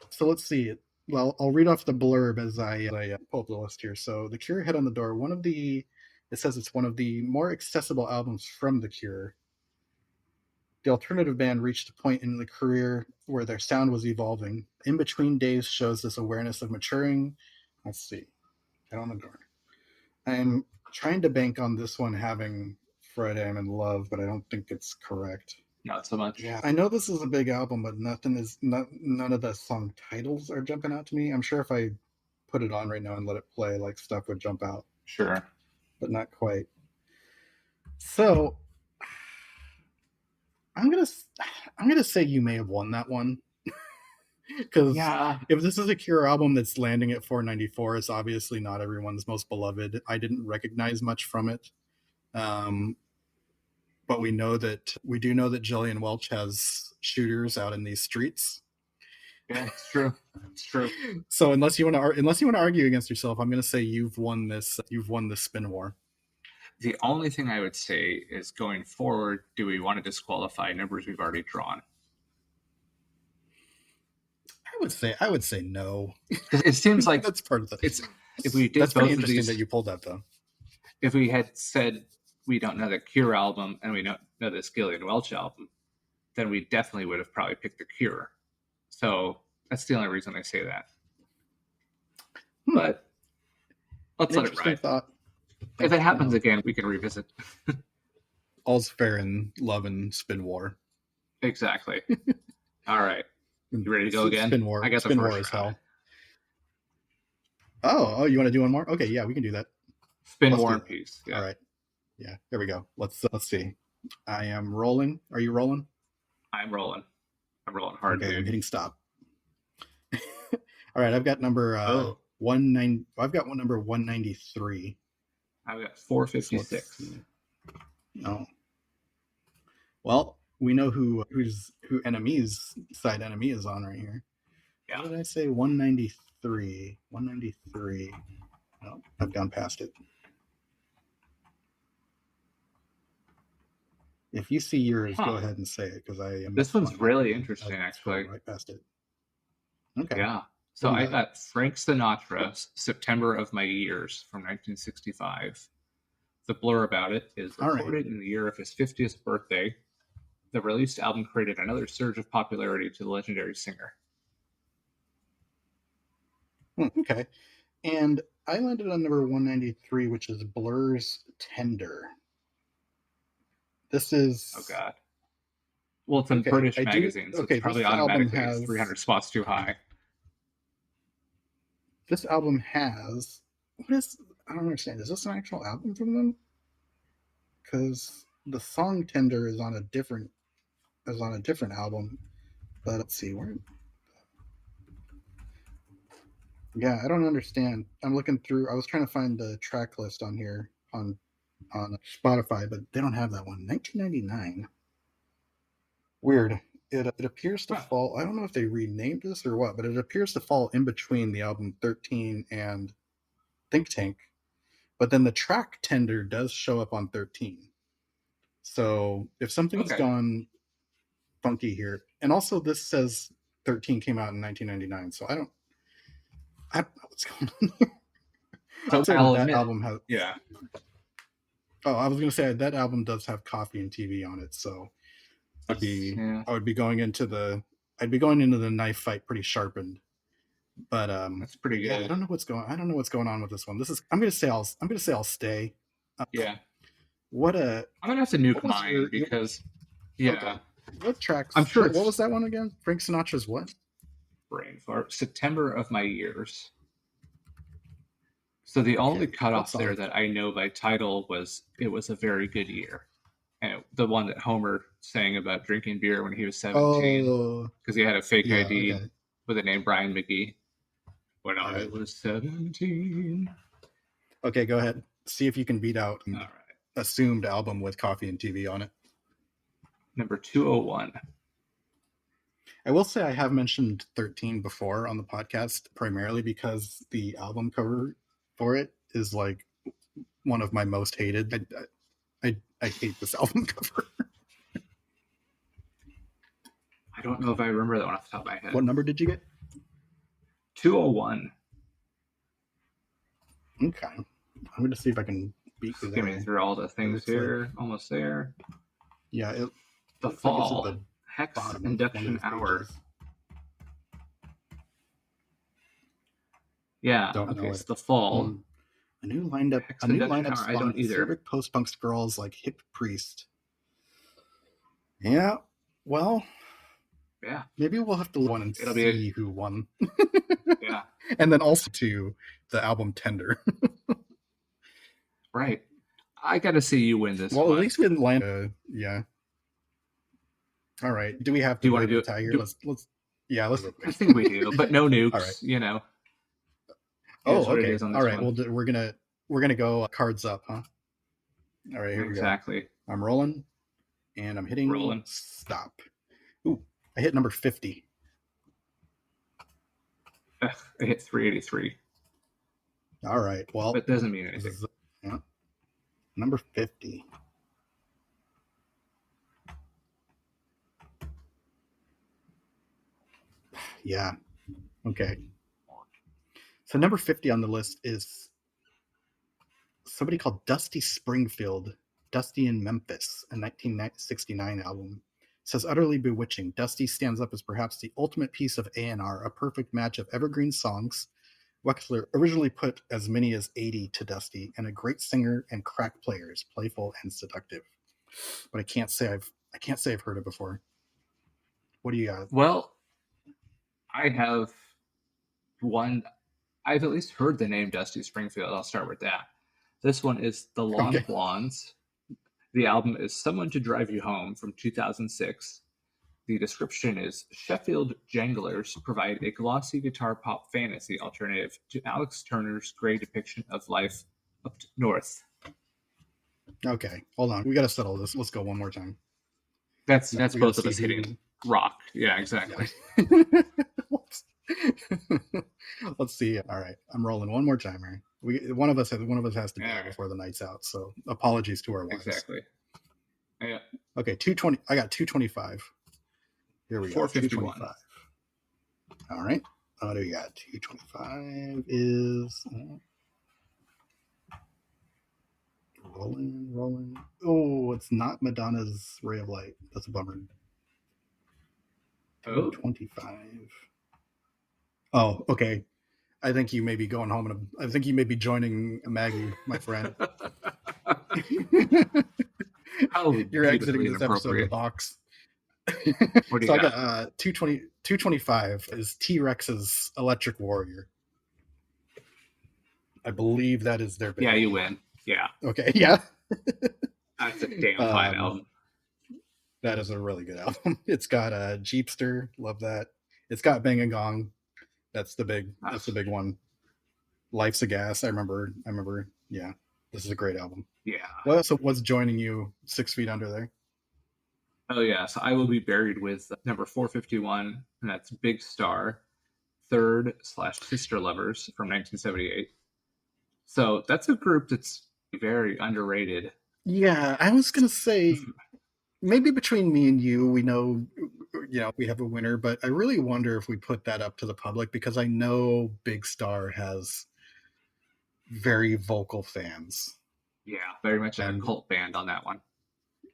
So let's see. Well, I'll read off the blurb as I pull up the list here. So The Cure, Head on the Door, it says it's one of the more accessible albums from The Cure. The alternative band reached a point in the career where their sound was evolving. In Between Days shows this awareness of maturing. Let's see. Head on the Door. I'm trying to bank on this one having Friday I'm in Love, but I don't think it's correct. Not so much. Yeah, I know this is a big album, but none of the song titles are jumping out to me. I'm sure if I put it on right now and let it play, like, stuff would jump out. Sure. But not quite. So I'm gonna say you may have won that one. Because if this is a Cure album that's landing at 494, it's obviously not everyone's most beloved. I didn't recognize much from it. But we do know that Gillian Welch has shooters out in these streets. Yeah, it's true. It's true. So unless you want to argue against yourself, I'm going to say you've won this spin war. The only thing I would say is, going forward, do we want to disqualify numbers we've already drawn? I would say no. It seems like that's part of the. If we did that's both pretty of interesting these, that you pulled that though. If we had said we don't know the Cure album and we don't know this Gillian Welch album, then we definitely would have probably picked The Cure. So that's the only reason I say that. But let's let it Interesting ride. thought. If it happens again, we can revisit. All's fair in love and spin war. Exactly. All right. You ready to go again? Spin war. I got the Spin war first as hell. round. Oh, you want to do one more? Okay, yeah, we can do that. Spin Let's War do and that. Peace. Yeah. All right. Yeah, there we go. Let's see. I am rolling. Are you rolling? I'm rolling. I'm rolling hard, Okay, I'm dude. hitting stop. All right, I've got number Oh. I've got one number 193. I've got 456. No. Well, we know who enemy's side enemy is on right here. Yeah. What did I say? 193. 193. No, I've gone past it. If you see yours, go ahead and say it because I am. This one's really interesting, actually. Right past it. Okay. Yeah. So I got Frank Sinatra's September of My Years from 1965. The blur about it is recorded in the year of his 50th birthday. The released album created another surge of popularity to the legendary singer. Okay. And I landed on number 193, which is Blur's Tender. This is... Oh, God. Well, it's in British magazines, so it's probably automatically 300 spots too high. This album has... What is... I don't understand. Is this an actual album from them? Because the song Tender is on a different album. But let's see. Where... Yeah, I don't understand. I'm looking through. I was trying to find the track list on here on Spotify, but they don't have that one. 1999. Weird. It appears to fall. I don't know if they renamed this or what, but it appears to fall in between the album 13 and Think Tank. But then the track Tender does show up on 13. So if something's gone funky here, and also this says 13 came out in 1999, so I don't know what's going on here. So that album has, yeah. Oh, I was gonna say that album does have Coffee and TV on it, so I would be going into the knife fight pretty sharpened. But that's pretty good. Yeah, I don't know what's going on with this one. I'm gonna say I'll stay. Yeah. I'm gonna have to nuke mine because okay. What tracks? I'm sure. What was that one again? Frank Sinatra's what? Brain fart. September of My Years. So the only cutoff there that I know by title was It Was a Very Good Year. And the one that Homer sang about drinking beer when he was 17. Because he had a fake ID with the name Brian McGee. When I was 17. Okay, go ahead. See if you can beat out an assumed album with Coffee and TV on it. Number 201. I will say I have mentioned 13 before on the podcast, primarily because the album cover for it is like one of my most hated. I hate this album cover. I don't know if I remember that one off the top of my head. What number did you get? 201. Okay. I'm going to see if I can beat you there. Skimming through all the things here. Almost there. Yeah. The Fall. Like Hex Induction Hour. Yeah. It's The Fall. A new lineup. Hex A new Induction lineup. Hour. I don't either. Acerbic post-punk girls like Hip Priest. Yeah. Well. Yeah. Maybe we'll have to look and see who won. Yeah. And then also to the album Tender. Right. I got to see you win this one. Well, at least we didn't land. Yeah. All right. Do we have to do you want to do it? Tie here? Let's. I think we do, but no nukes. All right. You know. Oh, okay. All right. Well, we're gonna go cards up, huh? All right. Here we go. Exactly. I'm rolling, and I'm hitting stop. Ooh, I hit number 50. I hit 383. All right. Well, that doesn't mean anything. Number 50. Yeah. Okay. So number 50 on the list is somebody called Dusty Springfield, Dusty in Memphis, a 1969 album. says utterly bewitching. Dusty stands up as perhaps the ultimate piece of A&R, a perfect match of evergreen songs. Wexler originally put as many as 80 to Dusty, and a great singer and crack players, playful and seductive. But I can't say I've heard it before. What do you got? Well, I have one. I've at least heard the name Dusty Springfield. I'll start with that. This one is The Lawn Okay. Blondes. The album is Someone to Drive You Home from 2006. The description is Sheffield Janglers provide a glossy guitar pop fantasy alternative to Alex Turner's gray depiction of life up north. Okay, hold on. We got to settle this. Let's go one more time. That's We both gotta of see us who- hitting rock. Yeah, exactly. Let's see. All right, I'm rolling one more time here. One of us has to go Yeah. before the night's out. So apologies to our wives. Exactly. Yeah. Okay, 220. I got 225. Here we go. 451. 225. All right. What do we got? 225 is rolling. Oh, it's not Madonna's Ray of Light. That's a bummer. Oh, 25. Oh, okay. I think you may be going home, and I think you may be joining Maggie, my friend. how You're exiting beautifully this episode of the inappropriate. box. What do you So I got? got 225 is T-Rex's Electric Warrior. I believe that is their big. Yeah, you win. Yeah, Okay, yeah. that's a damn fine album. That is a really good album. It's got Jeepster, love that. It's got Bang and Gong. That's the big one. Life's a Gas. I remember. Yeah, this is a great album. Yeah. Well, so what's joining you 6 feet under there? Oh, yeah. So I will be buried with number 451, and that's Big Star, Third/Sister Lovers from 1978. So that's a group that's very underrated. Yeah, I was gonna say maybe between me and you, we know we have a winner, but I really wonder if we put that up to the public because I know Big Star has very vocal fans. Yeah, very much a And- cult band on that one.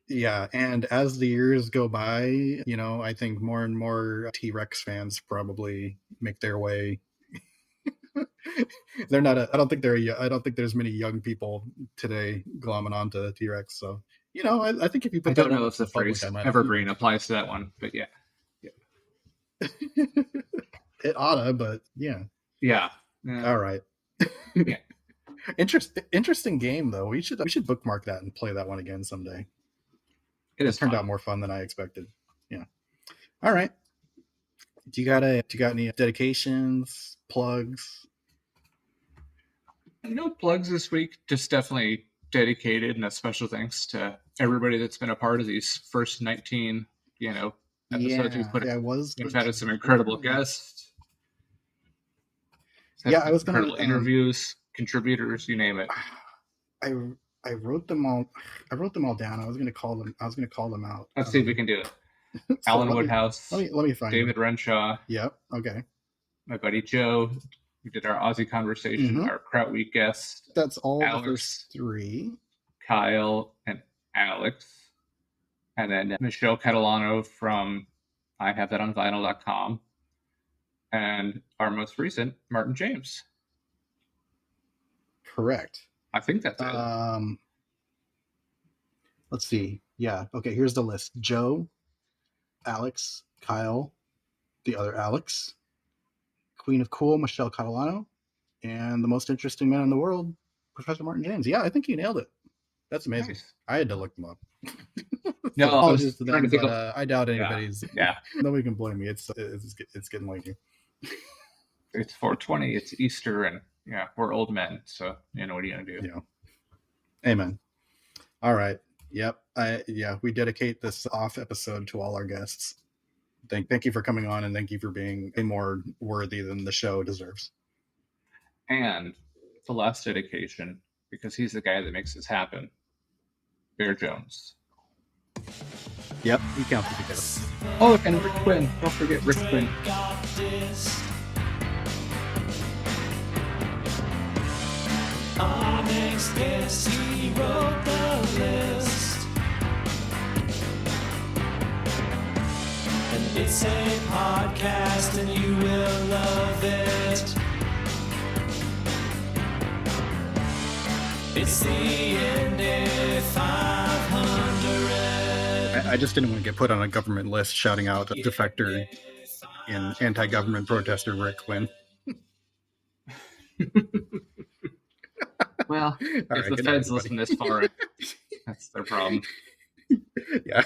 Yeah, and as the years go by, I think more and more T-Rex fans probably make their way. They're not. I don't think there's many young people today glomming onto T-Rex. So I think if you I put don't that know up if to the public, phrase I might- evergreen applies to that one, but yeah. It oughta, but yeah. Yeah. All right. Yeah. Interesting game though. We should bookmark that and play that one again someday. It has Turned out more fun than I expected. Yeah. All right. Do you got any dedications, plugs? No plugs this week. Just definitely dedicated and a special thanks to everybody that's been a part of these first 19, episodes we've put. We've had some incredible guests. Yeah, I was gonna, incredible interviews, contributors, you name it. I wrote them all. I wrote them all down. I was gonna call them out. Let's see if we can do it. So Alan let me- Woodhouse, Let me find David it. Renshaw, Yep. Okay. my buddy Joe. We did our Aussie conversation, Mhm. our Kraut Week guest, That's all Alex. the first three. Kyle and Alex, and then Michelle Catalano from IHaveThatOnVinyl.com, and our most recent, Martin James. Correct. I think that's it. Let's see. Yeah. Okay. Here's the list: Joe, Alex, Kyle, the other Alex, Queen of Cool, Michelle Catalano, and the most interesting man in the world, Professor Martin James. Yeah, I think you nailed it. That's amazing. Nice. I had to look them up. No, I was Apologies to trying them, to think but I doubt anybody's. Yeah, Nobody can blame me. It's getting late here. it's 420. It's Easter, and yeah, we're old men, so what are you gonna do? Yeah. Amen. All right. Yep. We dedicate this off episode to all our guests. Thank you for coming on, and thank you for being more worthy than the show deserves. And the last dedication, because he's the guy that makes this happen, Bear Jones. Yep, he counts as a guest. Oh, and Rick Quinn. Don't forget Rick Quinn. Got this. Our next guest, he wrote the list. It's a podcast and you will love it. It's the Indy 500. I just didn't want to get put on a government list shouting out defector and anti-government protester Rick Quinn. Well, All if right, the good feds night, listen this far, that's their problem. Yeah.